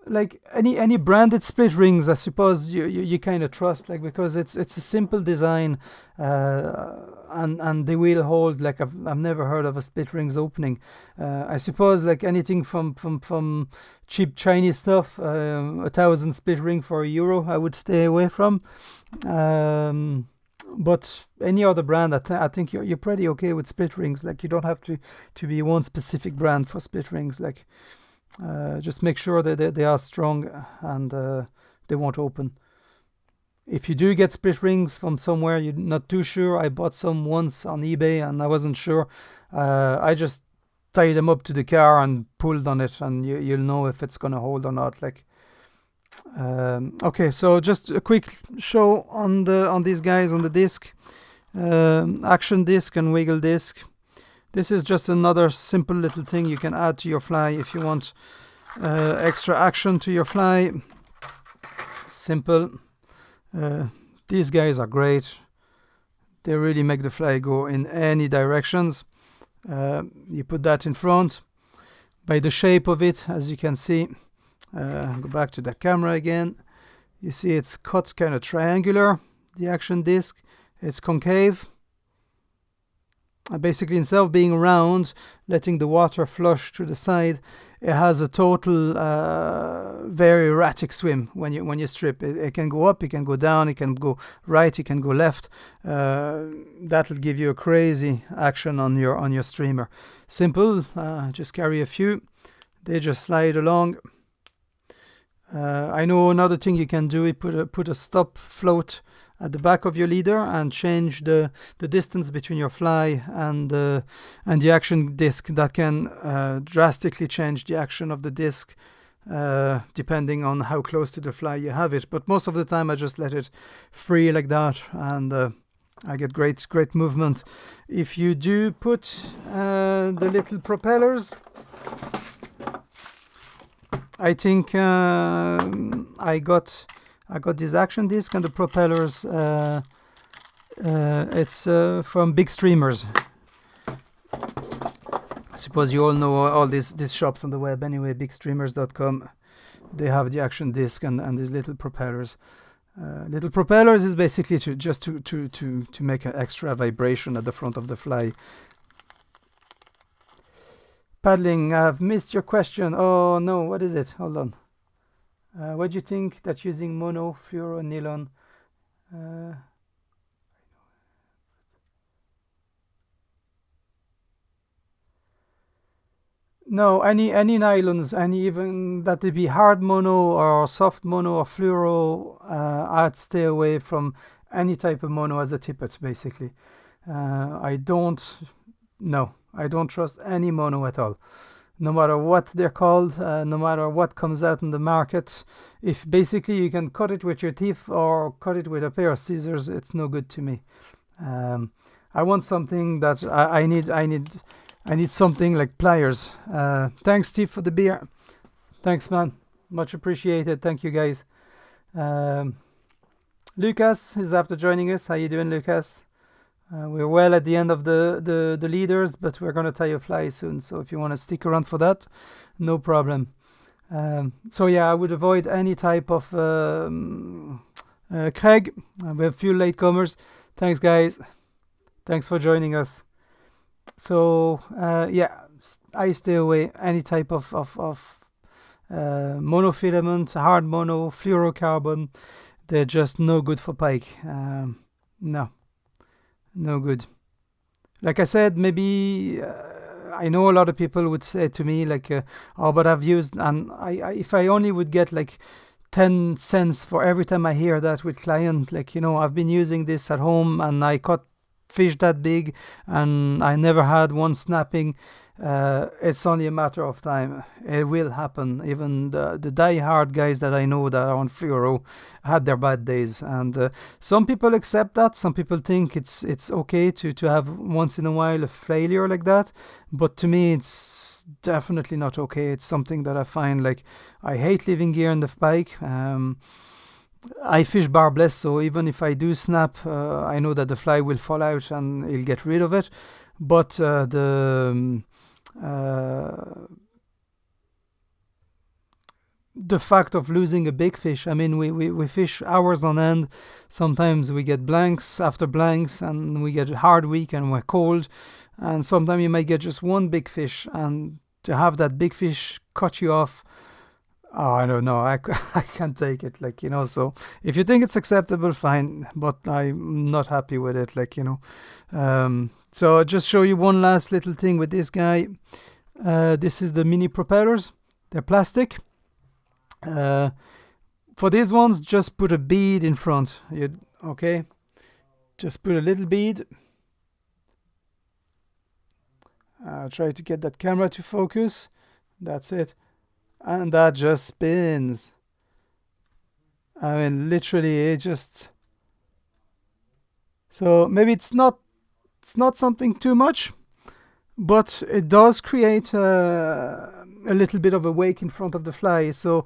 like any branded split rings. I suppose you kind of trust, like, because it's a simple design, and they will hold. Like I've never heard of a split rings opening. I suppose like anything from cheap Chinese stuff, 1,000 split ring for €1, I would stay away from. But any other brand, I think you're pretty okay with split rings. Like, you don't have to be one specific brand for split rings. Like, just make sure that they are strong and they won't open. If you do get split rings from somewhere you're not too sure, I bought some once on eBay and I wasn't sure. I just tied them up to the car and pulled on it, and you'll know if it's gonna hold or not. Like. Okay, so just a quick show on these guys on the disc, action disc and wiggle disc. This is just another simple little thing you can add to your fly if you want extra action to your fly. Simple. These guys are great. They really make the fly go in any directions. You put that in front. By the shape of it, as you can see, go back to that camera again. You see it's cut kind of triangular, the action disc. It's concave. Basically, instead of being round, letting the water flush to the side, it has a total very erratic swim when you strip. It can go up, it can go down, it can go right, it can go left. That'll give you a crazy action on your streamer. Simple, just carry a few. They just slide along. I know another thing you can do is put a stop float at the back of your leader and change the distance between your fly and the action disc. That can drastically change the action of the disc depending on how close to the fly you have it. But most of the time I just let it free like that, and I get great movement. If you do put the little propellers, I think I got this action disc and the propellers. It's from Big Streamers. I suppose you all know all these shops on the web anyway. Bigstreamers.com. They have the action disc and these little propellers. Little propellers is basically to make an extra vibration at the front of the fly. Paddling, I've missed your question. Oh no, what is it? Hold on. What do you think that using mono, fluoro, nylon? No, any nylons, any even that it be hard mono or soft mono or fluoro, I'd stay away from any type of mono as a tippet, basically. I don't trust any mono at all. No matter what they're called, no matter what comes out in the market. If basically you can cut it with your teeth or cut it with a pair of scissors, it's no good to me. I want something that I need something like pliers. Thanks, Steve, for the beer. Thanks, man. Much appreciated. Thank you, guys. Lucas is after joining us. How you doing, Lucas? We're well at the end of the leaders, but we're going to tie a fly soon. So if you want to stick around for that, no problem. So yeah, I would avoid any type of... Craig, we have a few latecomers. Thanks, guys. Thanks for joining us. So yeah, I stay away any type of monofilament, hard mono, fluorocarbon. They're just no good for pike. No good. Like I said, maybe I know a lot of people would say to me like, oh, but I've used, and if I only would get like 10 cents for every time I hear that with client, like, I've been using this at home and I caught fish that big and I never had one snapping. It's only a matter of time. It will happen. Even the die-hard guys that I know that are on fluoro had their bad days, and some people accept that. Some people think it's okay to have once in a while a failure like that, but to me it's definitely not okay. It's something that I find, like, I hate leaving gear in the pike. I fish barbless, so even if I do snap, I know that the fly will fall out and he'll get rid of it. But the fact of losing a big fish, I mean, we fish hours on end. Sometimes we get blanks after blanks, and we get a hard week and we're cold. And sometimes you might get just one big fish, and to have that big fish cut you off, oh, I don't know. I can't take it, so if you think it's acceptable, fine, but I'm not happy with it, so I'll just show you one last little thing with this guy. This is the mini propellers. They're plastic. For these ones, just put a bead in front. Okay? Just put a little bead. I'll try to get that camera to focus. That's it. And that just spins. I mean, literally, it just... So maybe it's not something too much, but it does create a little bit of a wake in front of the fly. So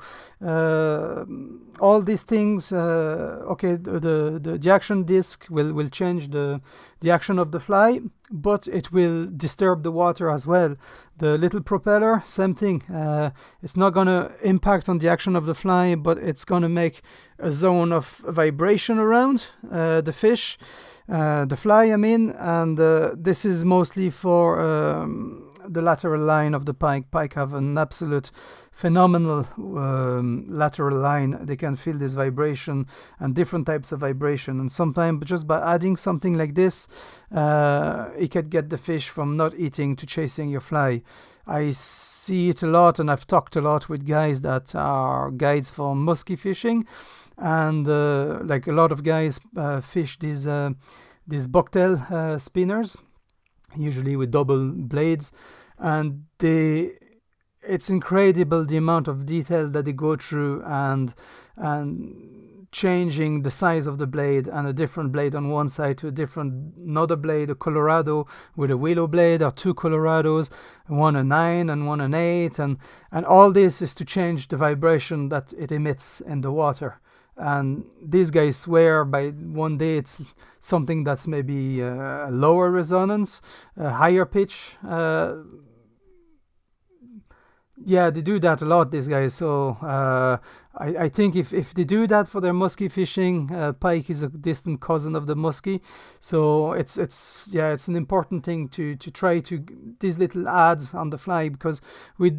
all these things, okay, the action disc will change the action of the fly, but it will disturb the water as well. The little propeller, same thing. It's not going to impact on the action of the fly, but it's going to make a zone of vibration around the fish, the fly, I mean. And this is mostly for the lateral line of the pike. Pike have an absolute phenomenal lateral line. They can feel this vibration and different types of vibration, and sometimes just by adding something like this, it can get the fish from not eating to chasing your fly. I see it a lot, and I've talked a lot with guys that are guides for musky fishing, and like a lot of guys fish these bucktail spinners, usually with double blades, and it's incredible the amount of detail that they go through, and changing the size of the blade, and a different blade on one side to another blade, a Colorado with a willow blade, or two Colorados, one a 9 and one an 8, and all this is to change the vibration that it emits in the water. And these guys swear by one day it's something that's maybe a lower resonance, a higher pitch. Yeah, they do that a lot, these guys. So I think if they do that for their musky fishing, pike is a distant cousin of the musky. So it's an important thing to try to these little ads on the fly, because we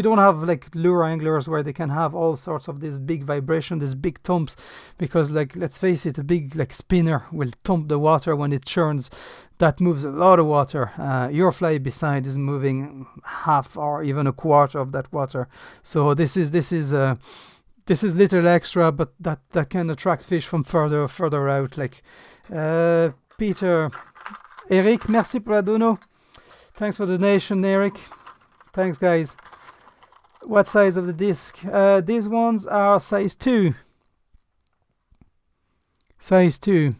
don't have like lure anglers where they can have all sorts of this big vibration, these big thumps, because like, let's face it, a big like spinner will thump the water when it churns. That moves a lot of water. Your fly beside is moving half or even a quarter of that water. So this is little extra, but that can attract fish from further out. Like Peter, Eric, merci pour la dono. Thanks for the donation, Eric. Thanks, guys. What size of the disc? These ones are size 2. Size 2.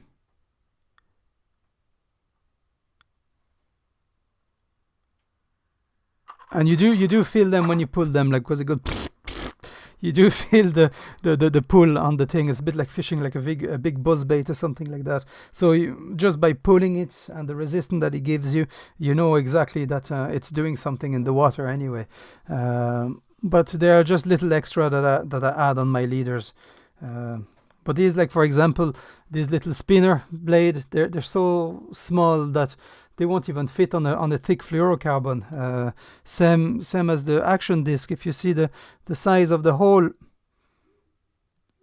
And you do feel them when you pull them, like, because it goes. You do feel the pull on the thing. It's a bit like fishing like a big buzz bait or something like that. So just by pulling it and the resistance that it gives you, you know exactly that it's doing something in the water anyway. But there are just little extra that I add on my leaders. But these, like for example, this little spinner blade, they're so small that they won't even fit on a thick fluorocarbon. Same as the action disc. If you see the size of the hole,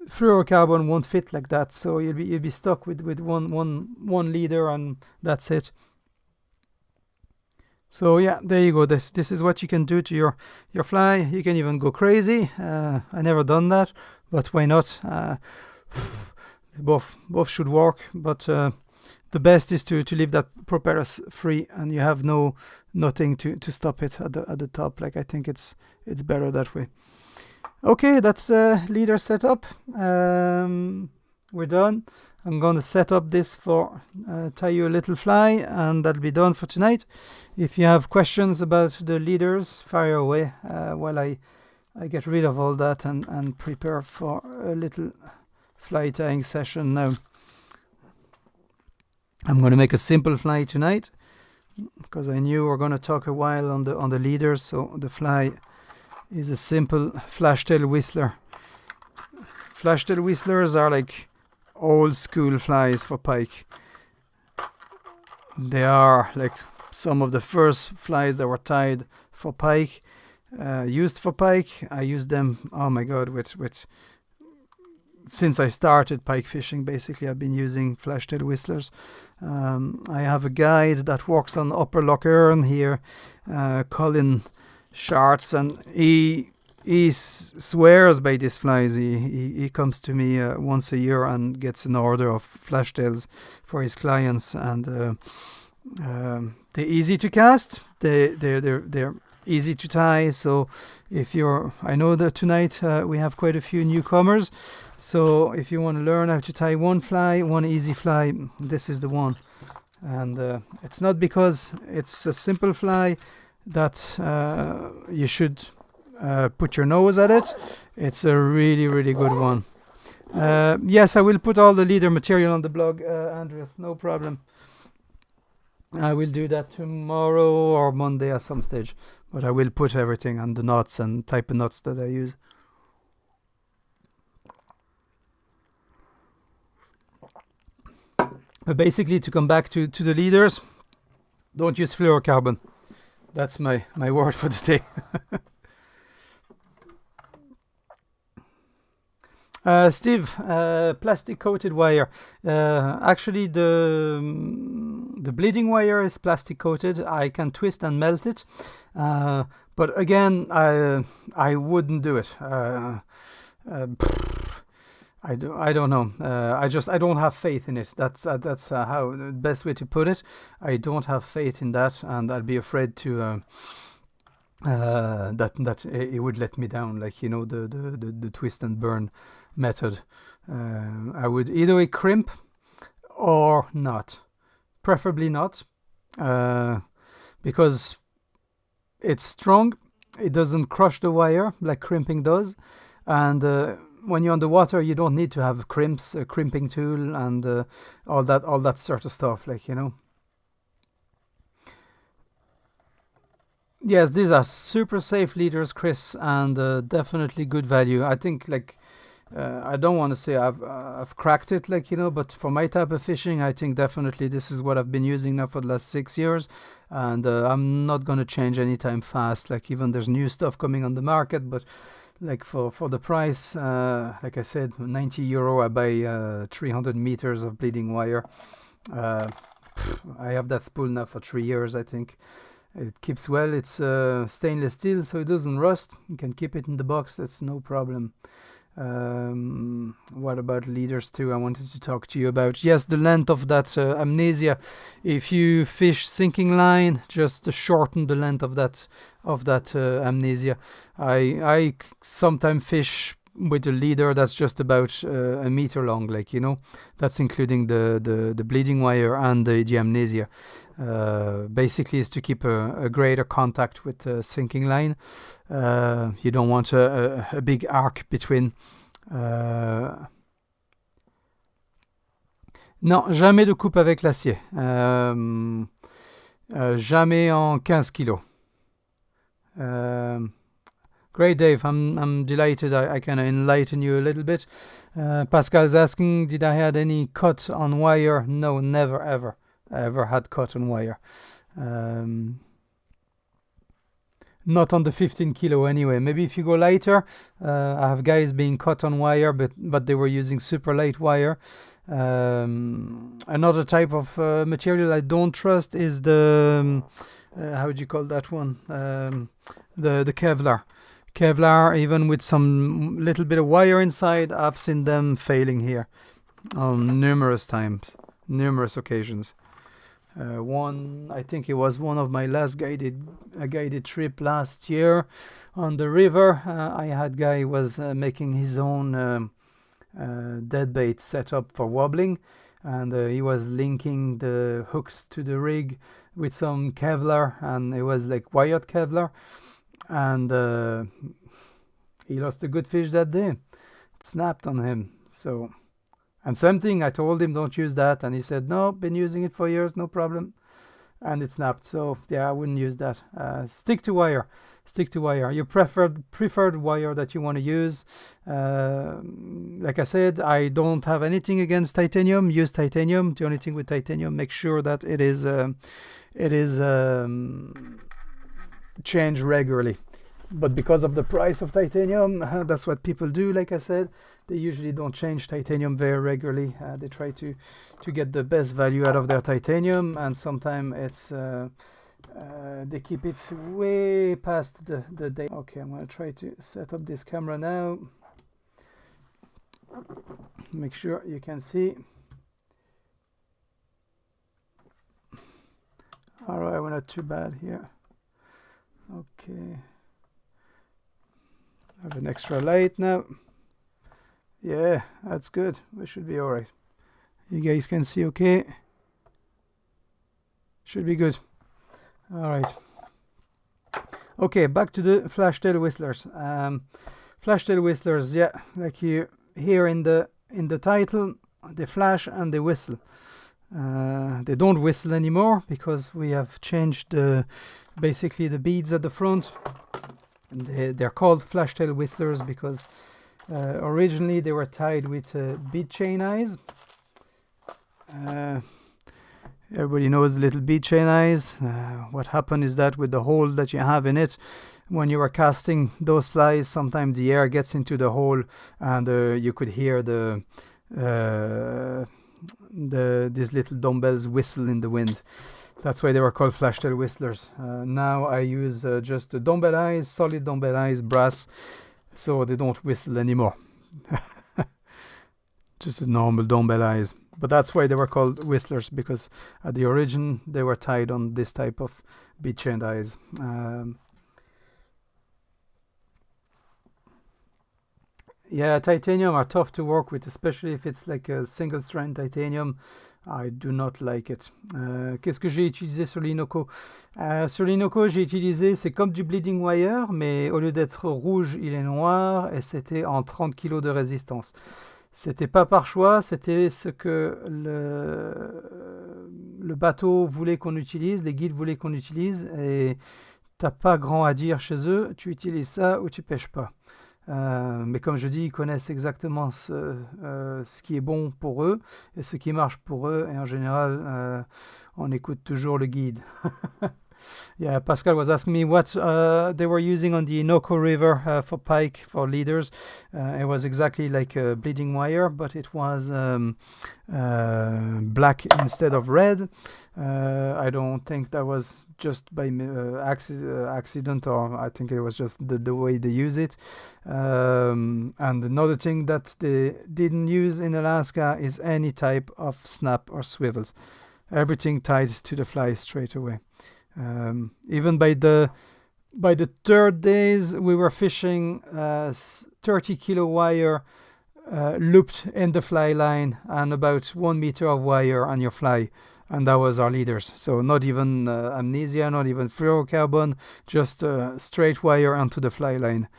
fluorocarbon won't fit like that. So you'll be stuck with one leader, and that's it. So yeah, there you go. This is what you can do to your fly. You can even go crazy. I never done that, but why not? Both should work, but the best is to leave that propeller free, and you have nothing to stop it at the top. Like, I think it's better that way. Okay, that's leader setup. We're done. I'm going to set up this for tie you a little fly, and that'll be done for tonight. If you have questions about the leaders, fire away while I get rid of all that and prepare for a little fly tying session now. I'm going to make a simple fly tonight because I knew we're going to talk a while on the leaders. So the fly is a simple flashtail whistler. Flashtail whistlers are like old school flies for pike. They are like some of the first flies that were tied for pike, used for pike. I used them, oh my god, with since I started pike fishing. Basically, I've been using flashtail whistlers. I have a guide that works on Upper Loch Earn here, Colin Sharts, and he swears by these flies. He comes to me once a year and gets an order of flashtails for his clients, and they're easy to cast. They're easy to tie. So I know that tonight we have quite a few newcomers. So if you want to learn how to tie one easy fly, this is the one. And it's not because it's a simple fly that you should put your nose at it. It's a really, really good one. Yes, I will put all the leader material on the blog, Andreas, no problem. I will do that tomorrow or Monday at some stage, but I will put everything on the knots and type of knots that I use. But basically, to come back to the leaders, don't use fluorocarbon. That's my word for the day. Steve, plastic coated wire. Actually, the bleeding wire is plastic coated. I can twist and melt it, but again, I wouldn't do it. I don't know. I don't have faith in it. That's how the best way to put it. I don't have faith in that, and I'd be afraid to that it would let me down. Like, you know, the twist and burn method. I would either crimp or not, preferably not, because it's strong. It doesn't crush the wire like crimping does, and when you're underwater, you don't need to have crimps, a crimping tool, and all that sort of stuff. Like, you know. Yes, these are super safe leaders, Chris, and definitely good value. I think, like, I don't want to say I've cracked it, like, you know, but for my type of fishing, I think definitely this is what I've been using now for the last 6 years, and I'm not gonna change anytime fast. Like, even there's new stuff coming on the market, but like for the price, like I said, €90, I buy 300 meters of bleeding wire. I have that spool now for 3 years, I think. It keeps well. It's stainless steel, so it doesn't rust. You can keep it in the box. That's no problem. What about leaders too? I wanted to talk to you about. Yes, the length of that amnesia. If you fish sinking line, just shorten the length of that amnesia. I sometimes fish with a leader that's just about a meter long, like, you know. That's including the bleeding wire and the amnesia. Basically is to keep a greater contact with the sinking line. You don't want a big arc between. Non, jamais de coupe avec l'acier. Jamais en 15 kilos. Great, Dave. I'm delighted. I can enlighten you a little bit. Pascal's asking, did I had any cut on wire? No, never, ever. I ever had cut on wire. Not on the 15 kilo anyway. Maybe if you go lighter, I have guys being cut on wire, but they were using super light wire. Another type of material I don't trust is the how would you call that one? The Kevlar. Kevlar, even with some little bit of wire inside, I've seen them failing here on numerous times, numerous occasions. I think it was one of my last guided trip last year on the river. I had guy was making his own dead bait setup for wobbling, and he was linking the hooks to the rig with some Kevlar, and it was like wired Kevlar, and he lost a good fish that day. It snapped on him. So, and same thing, I told him don't use that, and he said no, been using it for years, no problem, and it snapped. So yeah, I wouldn't use that. Stick to wire. Your preferred wire that you want to use. Like I said, I don't have anything against titanium. Use titanium. The only thing with titanium, make sure that it is changed regularly. But because of the price of titanium, that's what people do. Like I said, they usually don't change titanium very regularly. They try to get the best value out of their titanium, and sometimes it's they keep it way past the day. Okay, I'm going to try to set up this camera now. Make sure you can see. All right, we're not too bad here. Okay. I have an extra light now. Yeah, that's good. We should be all right. You guys can see okay? Should be good. All right. Okay, back to the flashtail whistlers. Flashtail whistlers, yeah, like you hear in the title, they flash and they whistle. They don't whistle anymore because we have changed basically the beads at the front. They're called flashtail whistlers because originally they were tied with bead chain eyes. Everybody knows the little bead chain eyes. What happened is that with the hole that you have in it, when you are casting those flies, sometimes the air gets into the hole, and you could hear these little dumbbells whistle in the wind. That's why they were called flashtail whistlers. Now I use just the dumbbell eyes, solid dumbbell eyes, brass, so they don't whistle anymore. Just the normal dumbbell eyes. But that's why they were called whistlers, because at the origin they were tied on this type of bead chained eyes. Yeah, titanium are tough to work with, especially if it's like a single strand titanium. I do not like it. Qu'est-ce que j'ai utilisé sur l'Inoco? Sur l'Inoco, j'ai utilisé, c'est comme du bleeding wire, mais au lieu d'être rouge, il est noir, et c'était en 30 kg de résistance. C'était pas par choix, c'était ce que le bateau voulait qu'on utilise, les guides voulaient qu'on utilise, et t'as pas grand à dire chez eux, tu utilises ça ou tu pêches pas. Mais comme je dis, ils connaissent exactement ce qui est bon pour eux et ce qui marche pour eux, et en général, on écoute toujours le guide. Yeah, Pascal was asking me what they were using on the Inoko River for pike, for leaders. It was exactly like a bleeding wire, but it was black instead of red. I don't think that was just by accident, or I think it was just the way they use it. And another thing that they didn't use in Alaska is any type of snap or swivels. Everything tied to the fly straight away. Even by the third days, we were fishing 30 kilo wire looped in the fly line, and about 1 meter of wire on your fly, and that was our leaders. So not even amnesia, not even fluorocarbon, just straight wire onto the fly line,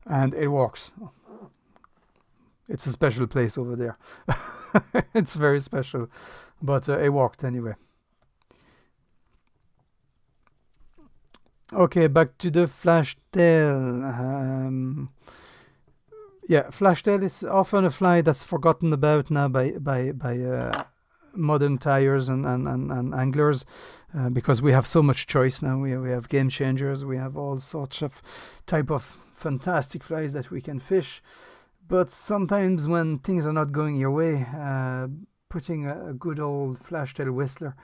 and it works. It's a special place over there. It's very special, but it worked anyway. Okay, back to the flashtail. Yeah, flashtail is often a fly that's forgotten about now by modern tyers and anglers, because we have so much choice now. We have game changers, we have all sorts of type of fantastic flies that we can fish. But sometimes when things are not going your way, putting a good old flashtail whistler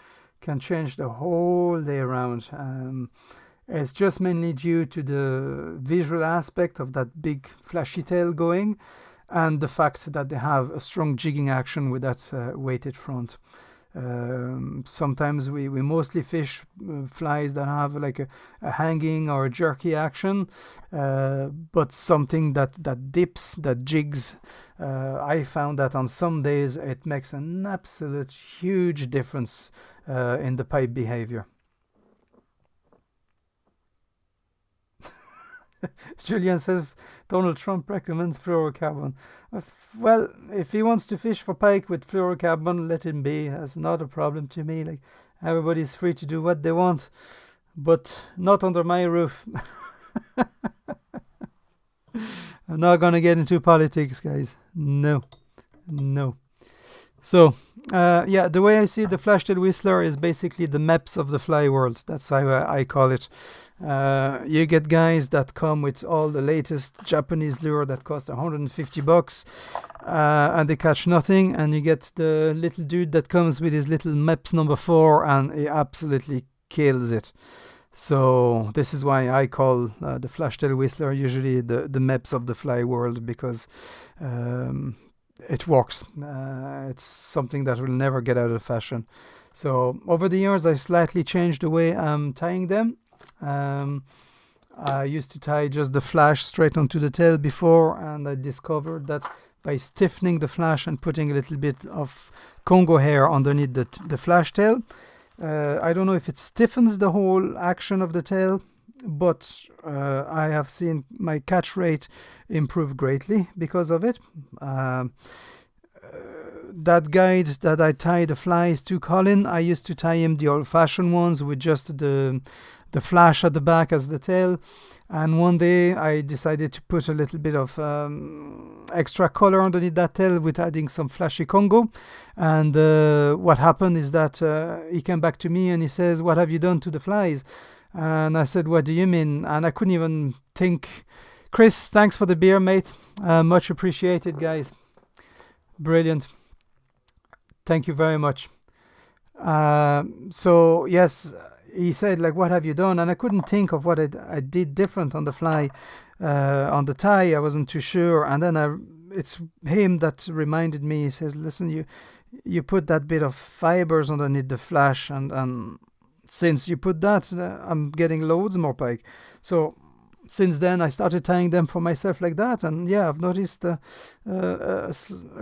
can change the whole day around. It's just mainly due to the visual aspect of that big flashy tail going, and the fact that they have a strong jigging action with that weighted front. Sometimes we mostly fish flies that have like a hanging or a jerky action, but something that dips, that jigs. I found that on some days it makes an absolute huge difference in the pipe behavior. Julian says Donald Trump recommends fluorocarbon. Well, if he wants to fish for pike with fluorocarbon, let him be. That's not a problem to me. Like, everybody's free to do what they want, but not under my roof. I'm not gonna get into politics, guys. No. So, yeah, the way I see the flashtail whistler is basically the maps of the fly world. That's how I call it. You get guys that come with all the latest Japanese lure that cost $150, and they catch nothing, and you get the little dude that comes with his little Meps number 4, and he absolutely kills it. So this is why I call the flashtail whistler usually the Meps of the fly world, because it works. It's something that will never get out of fashion. So over the years I slightly changed the way I'm tying them. I used to tie just the flash straight onto the tail before, and I discovered that by stiffening the flash and putting a little bit of Congo hair underneath the flash tail, I don't know if it stiffens the whole action of the tail, but I have seen my catch rate improve greatly because of it. that guide that I tie the flies to, Colin, I used to tie him the old-fashioned ones with just the flash at the back as the tail. And one day I decided to put a little bit of extra color underneath that tail with adding some flashy Congo. And what happened is that he came back to me and he says, "What have you done to the flies?" And I said, "What do you mean?" And I couldn't even think. Chris, thanks for the beer, mate. Much appreciated, guys. Brilliant. Thank you very much. So yes, he said, like, "What have you done?" And I couldn't think of what I did different on the fly, on the tie. I wasn't too sure. And then it's him that reminded me. He says, "Listen, you put that bit of fibers underneath the flash, and since you put that, I'm getting loads more pike." So since then, I started tying them for myself like that, and yeah, I've noticed a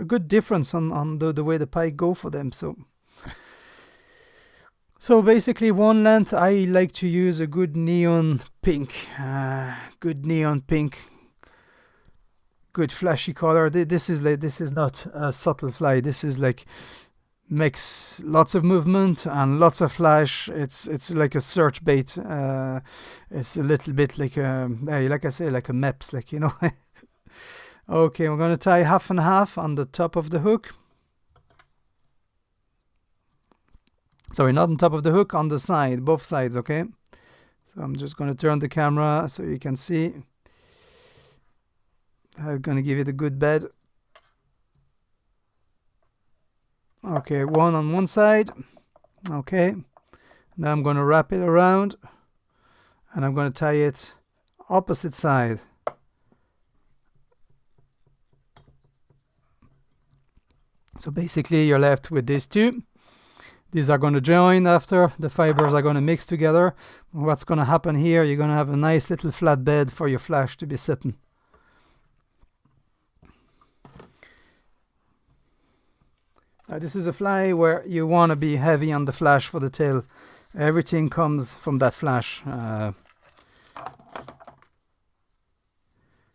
good difference on the way the pike go for them. So basically, one length, I like to use a good neon pink, good flashy color. This is not a subtle fly. This is like makes lots of movement and lots of flash. It's like a search bait. It's a little bit like like I say, like a MEPS, like, you know. Okay, we're gonna tie half and half on the top of the hook. Sorry, not on top of the hook, on the side, both sides, okay? So I'm just gonna turn the camera so you can see. I'm gonna give it a good bed. Okay, one on one side. Okay, now I'm going to wrap it around and I'm going to tie it opposite side. So basically you're left with these two. These are going to join after. The fibers are going to mix together. What's going to happen here, you're going to have a nice little flat bed for your flash to be sitting. This is a fly where you want to be heavy on the flash for the tail. Everything comes from that flash.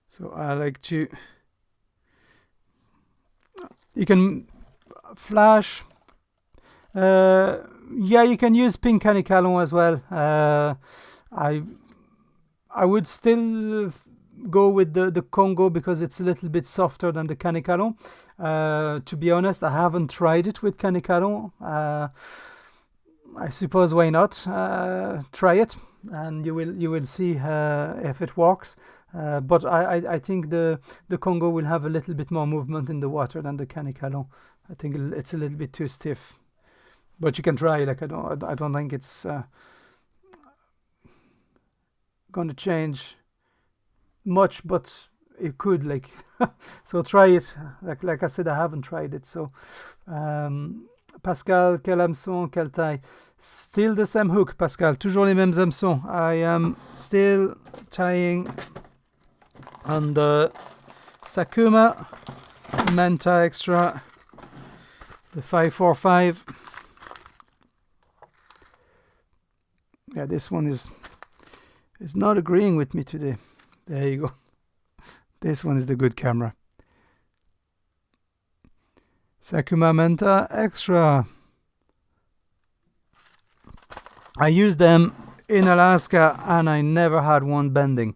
So I like to... You can flash... yeah, you can use pink canicalon as well. I would still go with the Congo because it's a little bit softer than the canicalon. To be honest, I haven't tried it with canicalon. I suppose why not? Try it, and you will see if it works. But I think the Congo will have a little bit more movement in the water than the canicalon. I think it's a little bit too stiff. But you can try. Like I don't think it's going to change much, but it could, like. So try it. Like I said, I haven't tried it. So Pascal, quel hameçon, quelle taille? Still the same hook, Pascal. Toujours les mêmes hameçons. I am still tying on the Sakuma Manta Extra, the 545. Yeah, this one is not agreeing with me today. There you go. This one is the good camera. Sakuma Manta Extra. I used them in Alaska and I never had one bending.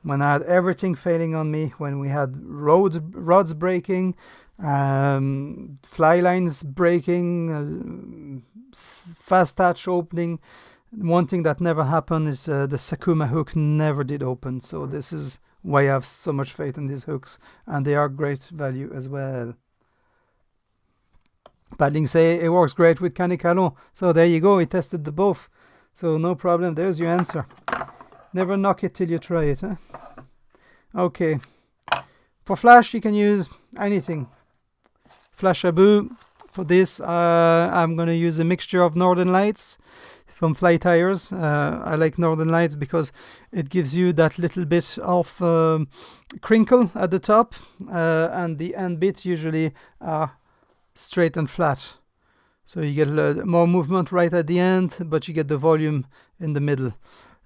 When I had everything failing on me, when we had rods breaking, fly lines breaking, fast touch opening, one thing that never happened is the Sakuma hook never did open. So this is why I have so much faith in these hooks, and they are great value as well. Paddling say it works great with canicalon. So there you go, he tested the both. So no problem, there's your answer. Never knock it till you try it, huh? Okay. For flash, you can use anything. Flash Abu. For this, I'm going to use a mixture of Northern Lights from Fly Tires. I like Northern Lights because it gives you that little bit of crinkle at the top, and the end bits usually are straight and flat. So you get more movement right at the end, but you get the volume in the middle.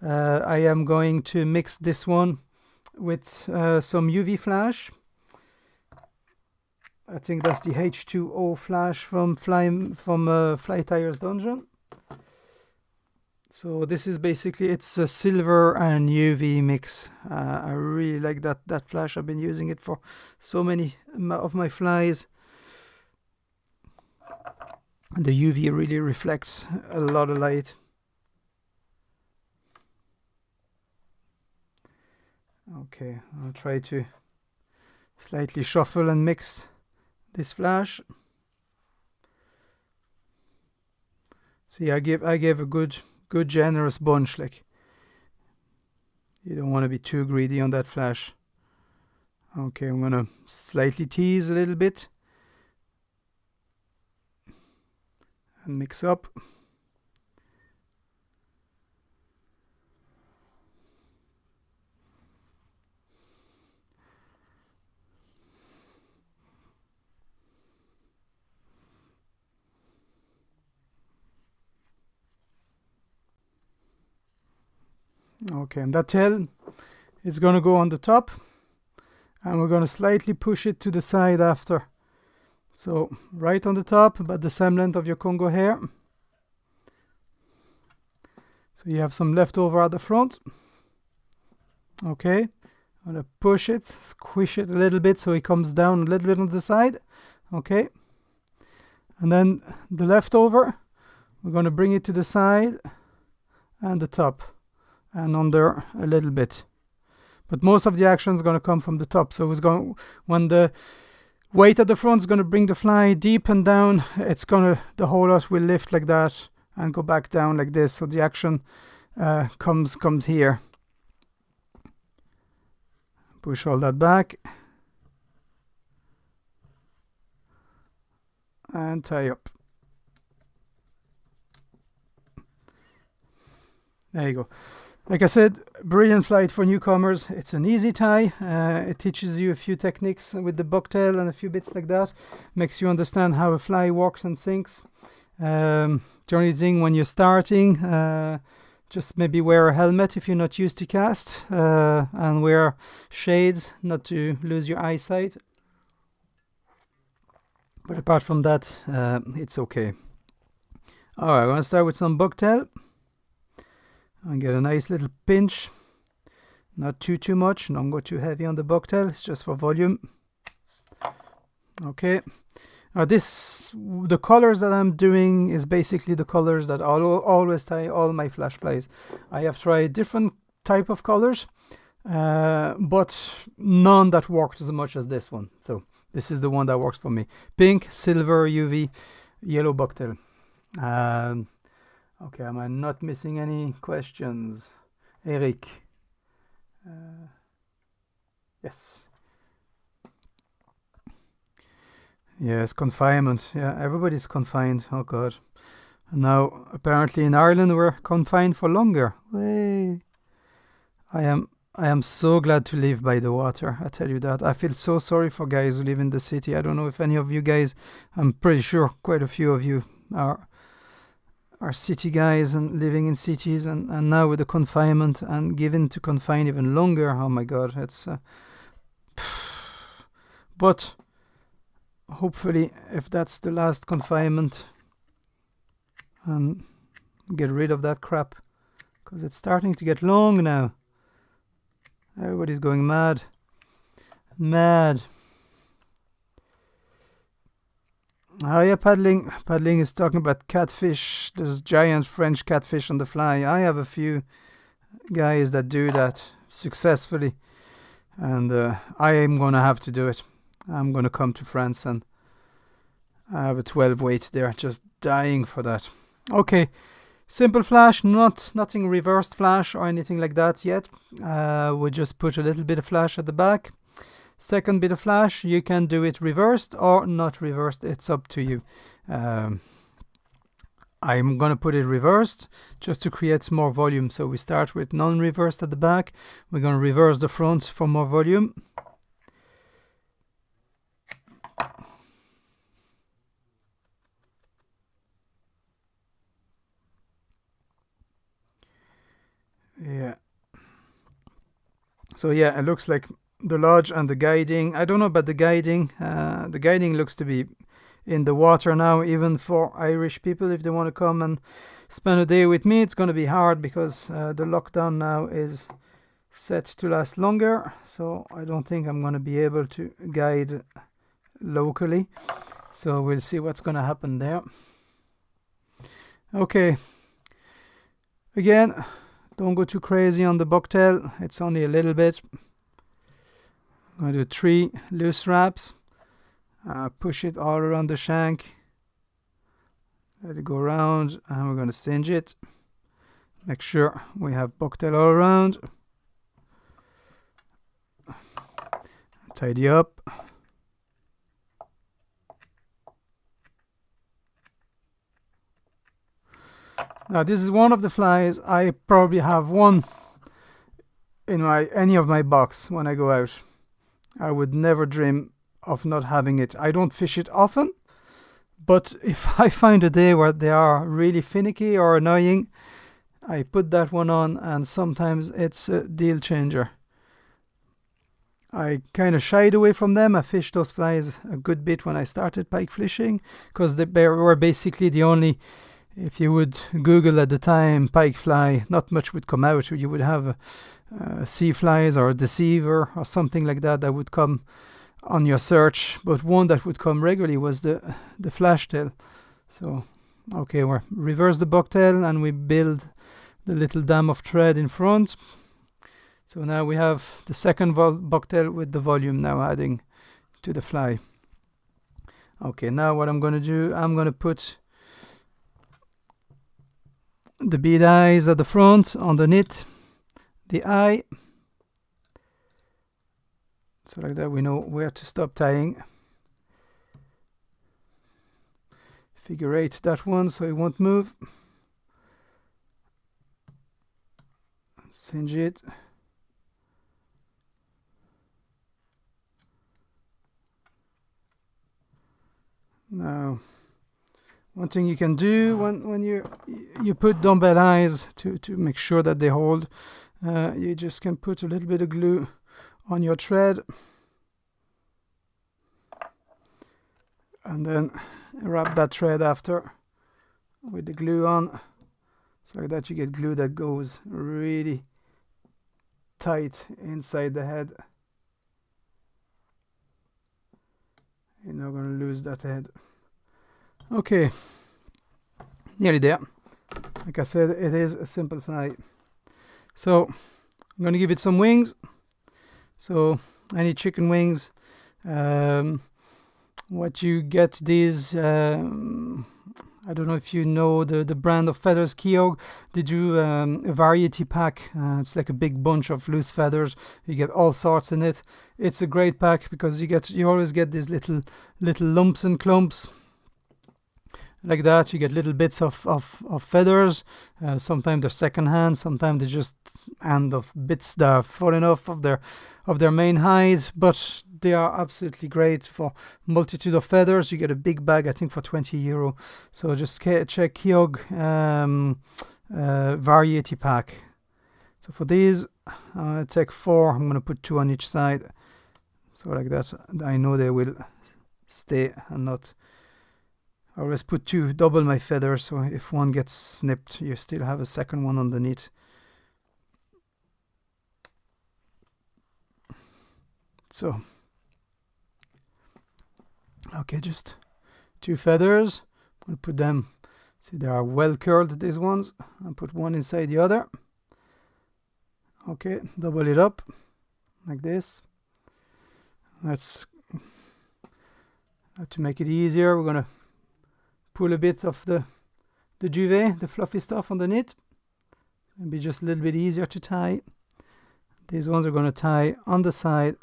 I am going to mix this one with some UV flash. I think that's the H2O flash from Fly Tires Dungeon. So this is basically, it's a silver and UV mix. I really like that flash. I've been using it for so many of my flies. And the UV really reflects a lot of light. Okay, I'll try to slightly shuffle and mix this flash. See, I gave a good generous bunch. Like, you don't want to be too greedy on that flash. Okay, I'm gonna slightly tease a little bit and mix up. Okay, and that tail is going to go on the top, and we're going to slightly push it to the side after. So right on the top, about the same length of your Congo hair. So you have some left over at the front. Okay, I'm going to push it, squish it a little bit so it comes down a little bit on the side. Okay, and then the leftover, we're going to bring it to the side and the top and under a little bit, but most of the action is going to come from the top. So it's going, when the weight at the front is going to bring the fly deep and down, it's going to, the whole lot will lift like that and go back down like this. So the action comes here. Push all that back and tie up. There you go. Like I said, brilliant flight for newcomers. It's an easy tie. It teaches you a few techniques with the bucktail and a few bits like that. Makes you understand how a fly walks and sinks. The only thing when you're starting, just maybe wear a helmet if you're not used to cast, and wear shades not to lose your eyesight. But apart from that, it's okay. Alright, we're going to start with some bucktail. And get a nice little pinch, not too much, don't go too heavy on the bucktail, it's just for volume. Okay, now the colors that I'm doing is basically the colors that I'll always tie all my flash flies. I have tried different type of colors, but none that worked as much as this one. So this is the one that works for me. Pink, silver, UV, yellow bucktail. Okay, am I not missing any questions? Eric. Yes. Yes, confinement. Yeah, everybody's confined. Oh God. And now, apparently in Ireland, we're confined for longer. Way. I am so glad to live by the water. I tell you that. I feel so sorry for guys who live in the city. I don't know if any of you guys, I'm pretty sure quite a few of you are city guys and living in cities, and now with the confinement and given to confine even longer. Oh my God, it's but hopefully if that's the last confinement, and get rid of that crap, because it's starting to get long now. Everybody's going mad. Oh yeah, paddling is talking about catfish. There's giant French catfish on the fly. I have a few guys that do that successfully, and I am gonna have to do it. I'm gonna come to France, and I have a 12 weight there, just dying for that. Okay, simple flash, nothing reversed flash or anything like that yet. We just put a little bit of flash at the back. Second bit of flash, you can do it reversed or not reversed, it's up to you. I'm gonna put it reversed just to create more volume. So we start with non-reversed at the back. We're gonna reverse the front for more volume. Yeah. So yeah, it looks like the lodge and the guiding. I don't know about the guiding. The guiding looks to be in the water now, even for Irish people. If they want to come and spend a day with me, it's going to be hard because the lockdown now is set to last longer. So I don't think I'm going to be able to guide locally. So we'll see what's going to happen there. Okay. Again, don't go too crazy on the bucktail. It's only a little bit. I'm going to do 3 loose wraps. Push it all around the shank. Let it go around, and we're going to singe it. Make sure we have bucktail all around. Tidy up. Now this is one of the flies. I probably have one in any of my box when I go out. I would never dream of not having it. I don't fish it often, but if I find a day where they are really finicky or annoying, I put that one on, and sometimes it's a deal changer. I kind of shied away from them. I fished those flies a good bit when I started pike fishing, because they were basically the only, if you would Google at the time pike fly, not much would come out. You would have sea flies or a deceiver or something like that would come on your search, but one that would come regularly was the flashtail. So okay, we reverse the bucktail and we build the little dam of thread in front. So now we have the second bucktail with the volume now adding to the fly. Okay, now what I'm going to do, I'm going to put the bead eyes at the front underneath the eye. So like that we know where to stop tying. Figure 8 that one so it won't move. Singe it. Now, one thing you can do when you put dumbbell eyes to make sure that they hold, you just can put a little bit of glue on your thread and then wrap that thread after with the glue on, so like that you get glue that goes really tight inside the head. You're not going to lose that head. Okay, nearly there. Like I said, it is a simple fly. So I'm going to give it some wings. So I need chicken wings. What you get these, I don't know if you know the brand of feathers, Keogh. They do a variety pack. It's like a big bunch of loose feathers. You get all sorts in it. It's a great pack because you always get these little lumps and clumps. Like that, you get little bits of feathers. Sometimes they're second hand, sometimes they just end of bits that are falling off of their main hide, but they are absolutely great for multitude of feathers. You get a big bag, I think, for €20. So just check Keogh variety pack. So for these, I take 4. I'm going to put 2 on each side. So like that, I know they will stay and not. I always put 2, double my feathers, so if one gets snipped, you still have a second one underneath. So, okay, just 2 feathers. I'm going to put them, see they are well curled, these ones. I'll put one inside the other. Okay, double it up, like this. Let's, to make it easier, we're going to pull a bit of the duvet, the fluffy stuff underneath. It'll be just a little bit easier to tie. These ones are going to tie on the side.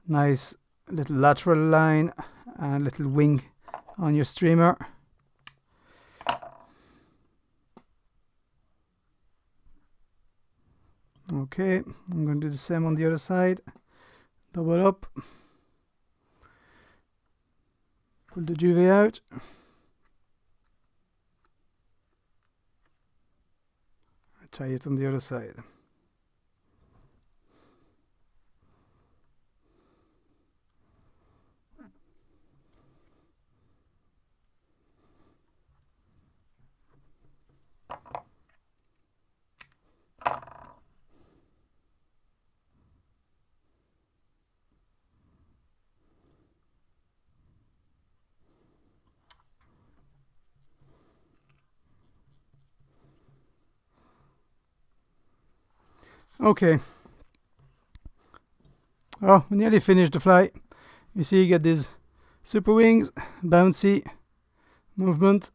Nice little lateral line and little wing on your streamer. Okay, I'm going to do the same on the other side. Double up. Pull the duvet out. Tie it on the other side. Okay. Oh, we nearly finished the fly. You see, you get these super wings, bouncy movement.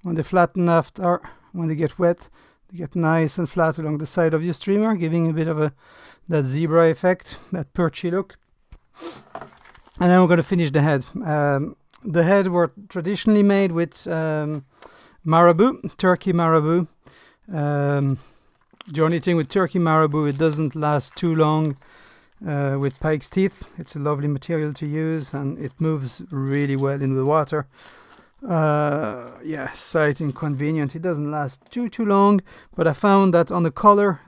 When they flatten after, when they get wet, they get nice and flat along the side of your streamer, giving a bit of that zebra effect, that perchy look. And then we're going to finish the head. The head were traditionally made with marabou, turkey marabou. The only thing with turkey marabou, it doesn't last too long with pike's teeth. It's a lovely material to use, and it moves really well in the water. Yeah, slight inconvenient. It doesn't last too long, but I found that on the color,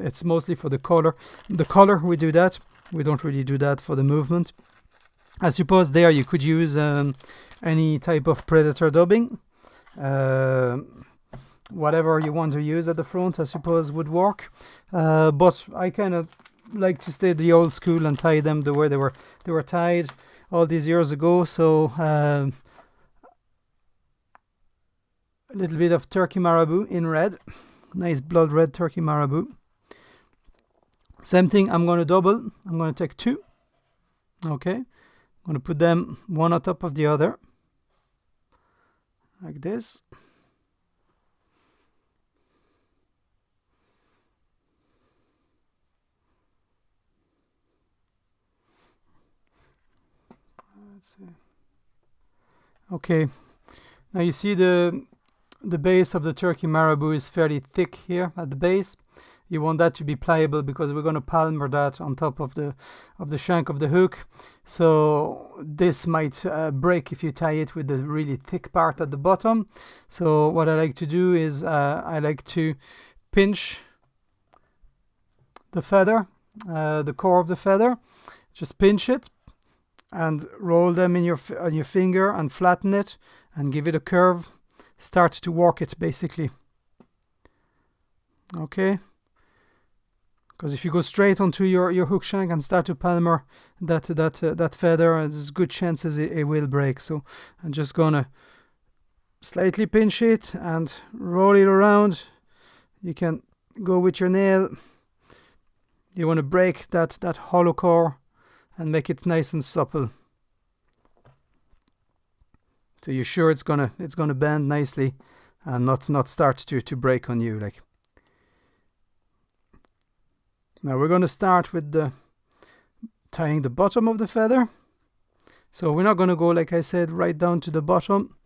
it's mostly for the color. The color, we do that. We don't really do that for the movement. I suppose there you could use any type of predator dubbing. Whatever you want to use at the front, I suppose, would work. But I kind of like to stay the old school and tie them the way they were tied all these years ago. So a little bit of turkey marabou in red, nice blood red turkey marabou. Same thing, I'm going to double. I'm going to take two. Okay, I'm going to put them one on top of the other, like this. Let's see. Okay, now you see the base of the turkey marabou is fairly thick here at the base. You want that to be pliable because we're going to palmer that on top of the shank of the hook. So this might break if you tie it with the really thick part at the bottom. So what I like to do is I like to pinch the feather, the core of the feather. Just pinch it and roll them in on your finger and flatten it and give it a curve. Start to work it basically. Okay. Because if you go straight onto your hook shank and start to palmer that feather, there's good chances it will break. So I'm just gonna slightly pinch it and roll it around. You can go with your nail. You want to break that hollow core and make it nice and supple. So you're sure it's gonna bend nicely and not start to break on you like. Now we're going to start with tying the bottom of the feather. So we're not going to go, like I said, right down to the bottom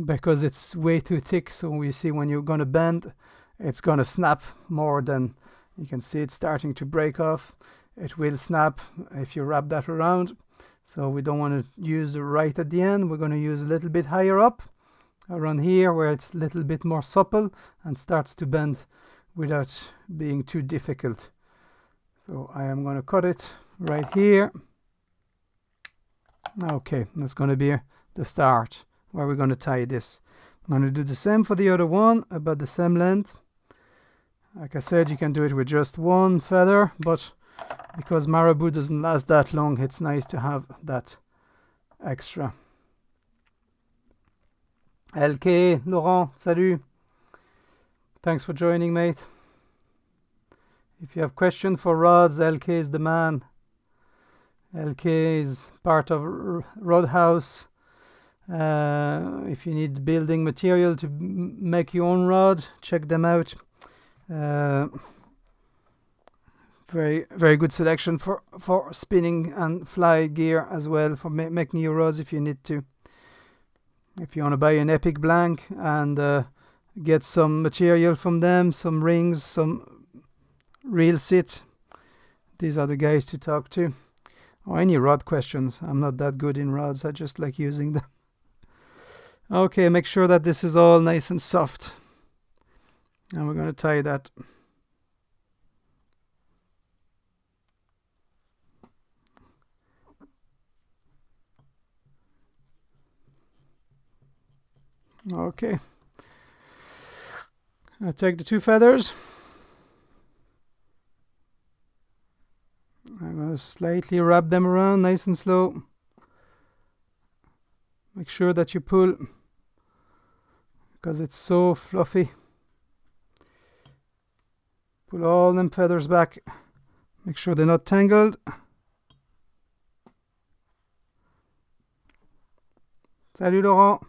because it's way too thick. So we see when you're going to bend, it's going to snap more than you can see. It's starting to break off. It will snap if you wrap that around. So we don't want to use the right at the end. We're going to use a little bit higher up around here where it's a little bit more supple and starts to bend without being too difficult. So I am going to cut it right here. Okay, that's going to be the start where we're going to tie this. I'm going to do the same for the other one, about the same length. Like I said, you can do it with just one feather, but because marabou doesn't last that long, it's nice to have that extra. LK, Laurent, salut. Thanks for joining, mate. If you have questions for rods, LK is the man. LK is part of Rod House. If you need building material to make your own rod, check them out. Very, very good selection for spinning and fly gear as well, for making your rods if you need to. If you want to buy an Epic blank and get some material from them, some rings, some reel sit, these are the guys to talk to. Or any rod questions. I'm not that good in rods, I just like using them. Okay, make sure that this is all nice and soft. And we're going to tie that. Okay. I take the two feathers. I'm going to slightly wrap them around, nice and slow. Make sure that you pull, because it's so fluffy. Pull all them feathers back. Make sure they're not tangled. Salut Laurent.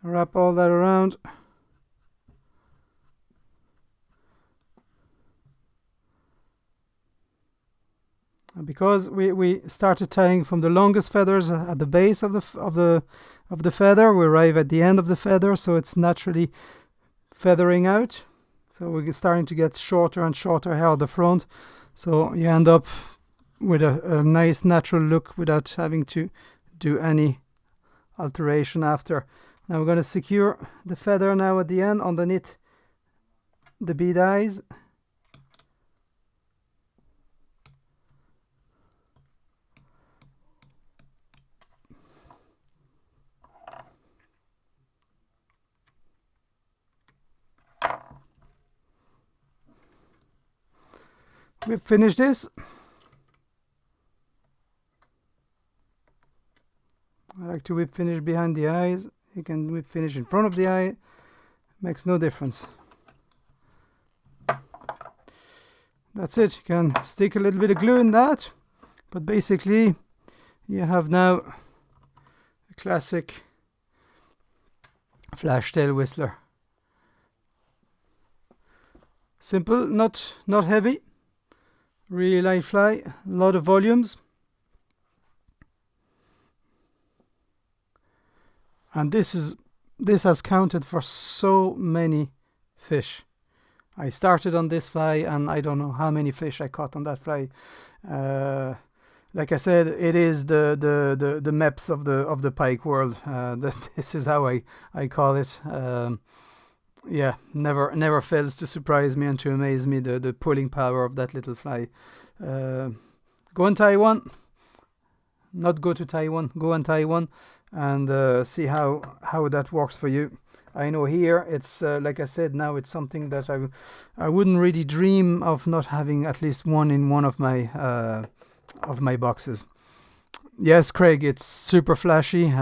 Wrap all that around. And because we started tying from the longest feathers at the base of the feather, we arrive at the end of the feather, so it's naturally feathering out. So we're starting to get shorter and shorter hair at the front. So you end up with a nice natural look without having to do any alteration after. Now we're going to secure the feather now at the end underneath the bead eyes. We've finished this. I like to whip finish behind the eyes. You can whip finish in front of the eye. Makes no difference. That's it. You can stick a little bit of glue in that. But basically, you have now a classic flashtail whistler. Simple, not heavy. Really light fly. A lot of volumes. And this has counted for so many fish. I started on this fly and I don't know how many fish I caught on that fly. Like I said, it is the MEPS of the pike world. This is how I call it. Yeah, never fails to surprise me and to amaze me, the pulling power of that little fly. Go on Taiwan. Not go to Taiwan. Go on Taiwan. And see how that works for you. I know here it's like I said, now it's something that I wouldn't really dream of not having at least one in one of my boxes. Yes, Craig, it's super flashy.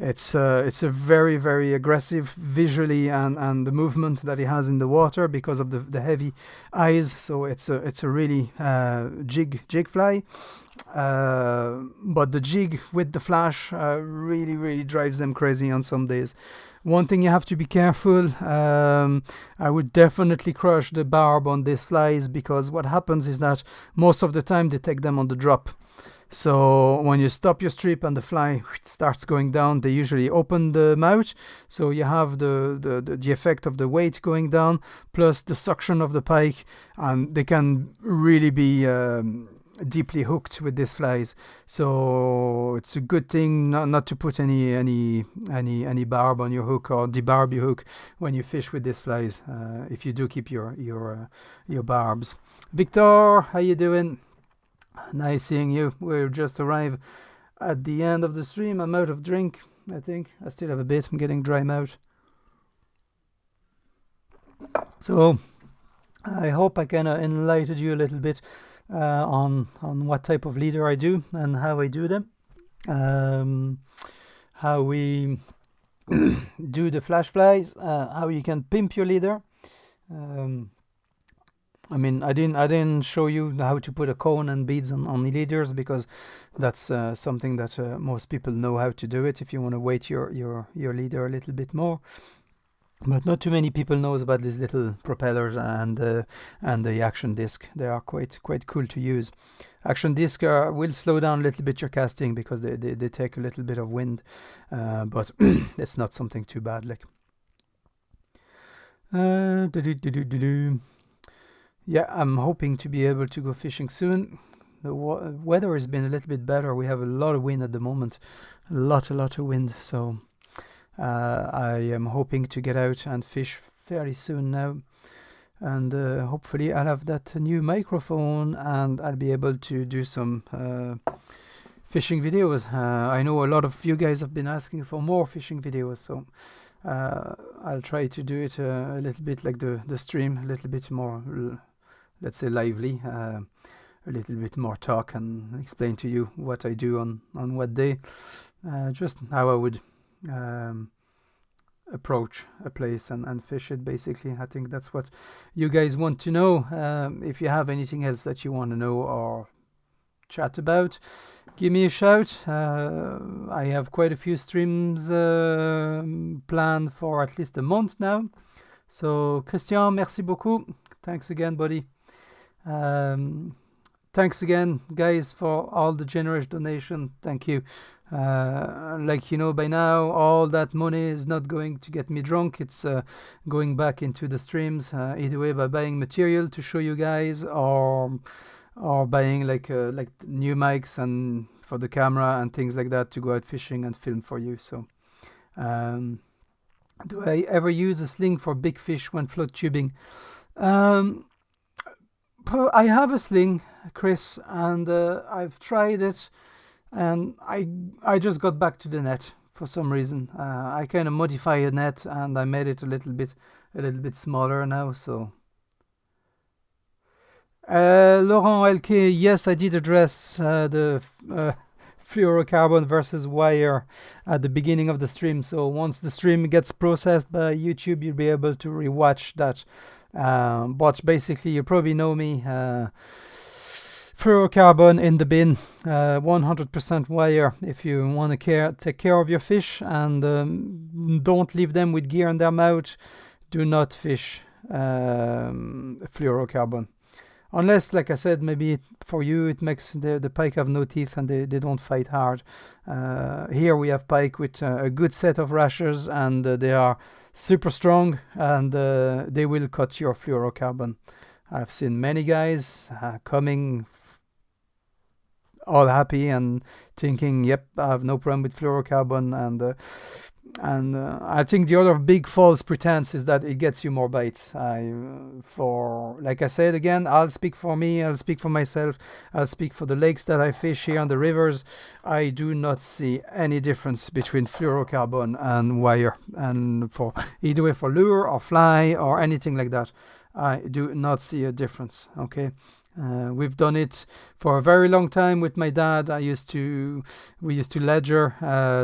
It's a very, very aggressive visually and the movement that it has in the water because of the heavy eyes. So it's a really jig fly. But the jig with the flash really drives them crazy on some days. One thing you have to be careful, I would definitely crush the barb on these flies, because what happens is that most of the time they take them on the drop. So when you stop your strip and the fly starts going down, they usually open the mouth, so you have the effect of the weight going down plus the suction of the pike, and they can really be deeply hooked with these flies. So it's a good thing not to put any barb on your hook or debarb your hook when you fish with these flies, if you do keep your barbs. Victor, how you doing? Nice seeing you. We're just arrived at the end of the stream. I'm out of drink, I think. I still have a bit. I'm getting dry mouth. So I hope I kind of enlightened you a little bit on what type of leader I do and how I do them. How we do the flash flies, how you can pimp your leader. I mean, I didn't show you how to put a cone and beads on the leaders, because that's something that most people know how to do it if you want to weight your leader a little bit more. But not too many people knows about these little propellers and the action disc. They are quite cool to use. Action disc will slow down a little bit your casting because they take a little bit of wind, but it's not something too bad. Like. Yeah, I'm hoping to be able to go fishing soon. The weather has been a little bit better. We have a lot of wind at the moment, a lot of wind. So I am hoping to get out and fish fairly soon now. And hopefully I'll have that new microphone and I'll be able to do some fishing videos. I know a lot of you guys have been asking for more fishing videos, so I'll try to do it a little bit like the stream, a little bit more, let's say, lively, a little bit more talk and explain to you what I do on what day, just how I would approach a place and fish it. Basically, I think that's what you guys want to know. If you have anything else that you want to know or chat about, give me a shout. I have quite a few streams planned for at least a month now. So Christian, merci beaucoup. Thanks again, buddy. Thanks again, guys, for all the generous donation. Thank you. Like you know by now, all that money is not going to get me drunk. It's going back into the streams, either way by buying material to show you guys, or buying like new mics and for the camera and things like that to go out fishing and film for you. So do I ever use a sling for big fish when float tubing? I have a sling, Chris, and I've tried it, and I just got back to the net for some reason. I kind of modified a net and I made it a little bit smaller now. So Laurent LK, yes, I did address the fluorocarbon versus wire at the beginning of the stream. So once the stream gets processed by YouTube, you'll be able to rewatch that. But basically, you probably know me. Fluorocarbon in the bin, 100% wire. If you want to take care of your fish and don't leave them with gear in their mouth, do not fish fluorocarbon. Unless, like I said, maybe for you it makes the pike have no teeth and they don't fight hard. Here we have pike with a good set of rashers, and they are super strong, and they will cut your fluorocarbon. I've seen many guys coming all happy and thinking, yep, I have no problem with fluorocarbon, and I think the other big false pretense is that it gets you more bites. Like I said again, I'll speak for me, I'll speak for myself, I'll speak for the lakes that I fish here on the rivers. I do not see any difference between fluorocarbon and wire, and for either way for lure or fly or anything like that, I do not see a difference. Okay. We've done it for a very long time with my dad. We used to ledger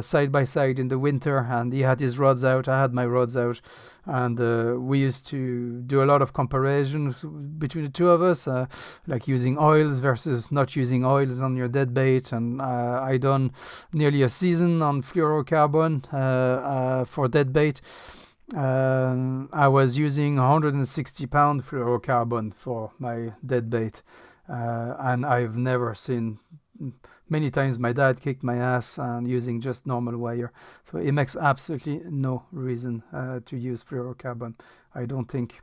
side by side in the winter, and he had his rods out, I had my rods out, and we used to do a lot of comparisons between the two of us, like using oils versus not using oils on your dead bait. And I done nearly a season on fluorocarbon for dead bait. I was using 160 pound fluorocarbon for my dead bait, and I've never seen, many times my dad kicked my ass and using just normal wire. So it makes absolutely no reason to use fluorocarbon. I don't think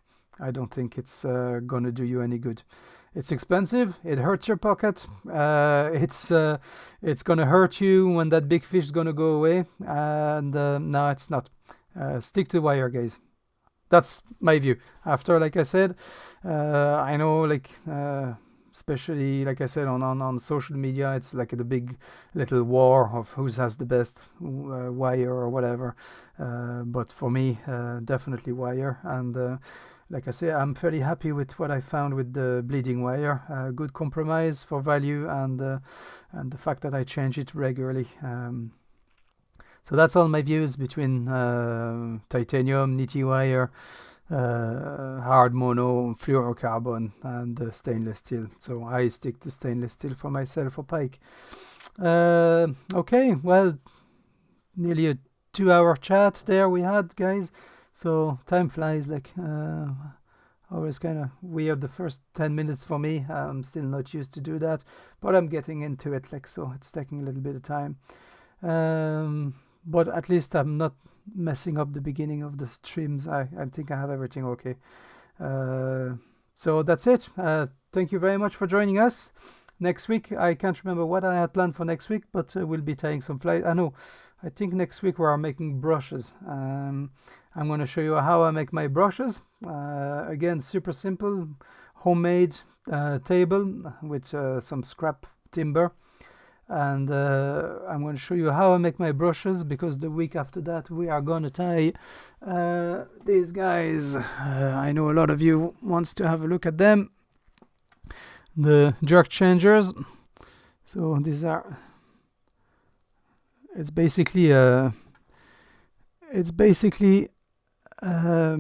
it's gonna do you any good. It's expensive. It hurts your pocket. It's gonna hurt you when that big fish is gonna go away. And no, it's not. Stick to wire, guys. That's my view. After, like I said, I know, like especially like I said on social media, it's like the big little war of who has the best wire or whatever. But for me, definitely wire. And like I say, I'm fairly happy with what I found with the bleeding wire. Good compromise for value, and the fact that I change it regularly. So that's all my views between titanium, nitty wire, hard mono, fluorocarbon, and stainless steel. So I stick to stainless steel for myself for pike. Okay, well, nearly a 2-hour chat there we had, guys. So time flies. Like always kind of weird the first 10 minutes for me. I'm still not used to do that, but I'm getting into it. Like, so it's taking a little bit of time. But at least I'm not messing up the beginning of the streams. I think I have everything okay. So that's it. Thank you very much for joining us. Next week, I can't remember what I had planned for next week, but we'll be tying some flies. I think next week we are making brushes. I'm going to show you how I make my brushes. Again, super simple, homemade table with some scrap timber. And I'm going to show you how I make my brushes, because the week after that we are going to tie these guys. I know a lot of you wants to have a look at them. The jerk changers. So these are, it's basically it's basically a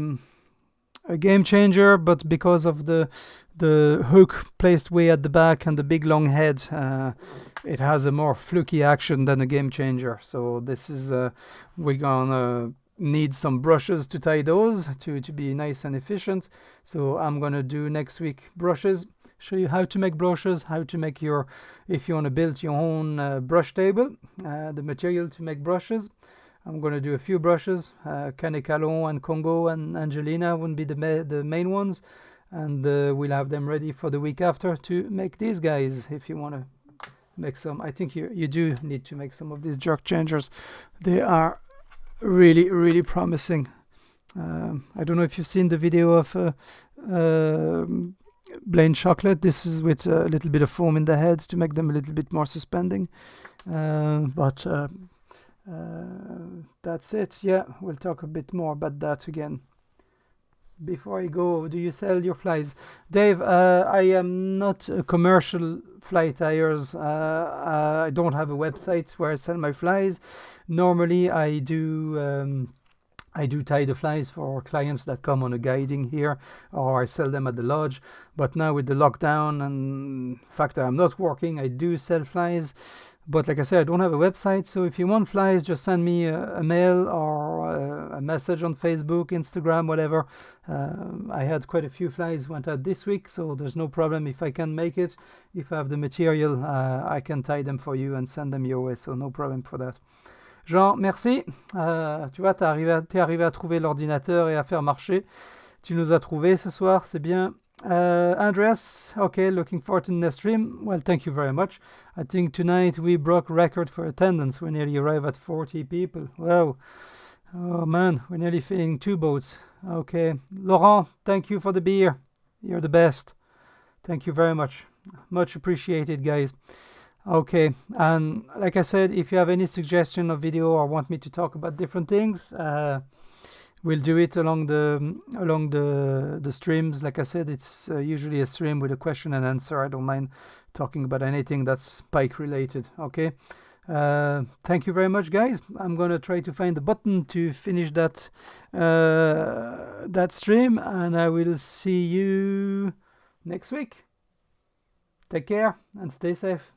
game changer, but because of the hook placed way at the back and the big long head, it has a more fluky action than a game changer. So this is we're gonna need some brushes to tie those to be nice and efficient. So I'm gonna do next week brushes, show you how to make brushes, how to make your, if you want to build your own brush table, the material to make brushes. I'm going to do a few brushes. Canecalon and Congo and Angelina wouldn't be the main ones, and we'll have them ready for the week after to make these guys. If you want to make some, I think you do need to make some of these jerk changers. They are really promising. I don't know if you've seen the video of Blaine chocolate. This is with a little bit of foam in the head to make them a little bit more suspending, but that's it. Yeah, we'll talk a bit more about that again. Before I go, do you sell your flies? Dave, I am not a commercial fly tires. I don't have a website where I sell my flies. Normally I do tie the flies for clients that come on a guiding here, or I sell them at the lodge. But now with the lockdown and the fact that I'm not working, I do sell flies. But like I said, I don't have a website, so if you want flies, just send me a mail or a message on Facebook, Instagram, whatever. I had quite a few flies went out this week, so there's no problem if I can make it. If I have the material, I can tie them for you and send them your way, so no problem for that. Jean, merci. Tu vois, t'es arrivé à trouver l'ordinateur et à faire marcher. Tu nous as trouvé ce soir, c'est bien. Andreas, okay, looking forward to the next stream. Well, thank you very much. I think tonight we broke record for attendance. We nearly arrived at 40 people. Wow. Oh man, we're nearly filling 2 boats. Okay. Laurent, thank you for the beer. You're the best. Thank you very much. Much appreciated, guys. Okay, and like I said, if you have any suggestion of video or want me to talk about different things, we'll do it along the streams. Like I said, it's usually a stream with a question and answer. I don't mind talking about anything that's Pike related. Okay, thank you very much, guys. I'm gonna try to find the button to finish that stream, and I will see you next week. Take care and stay safe.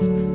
bye.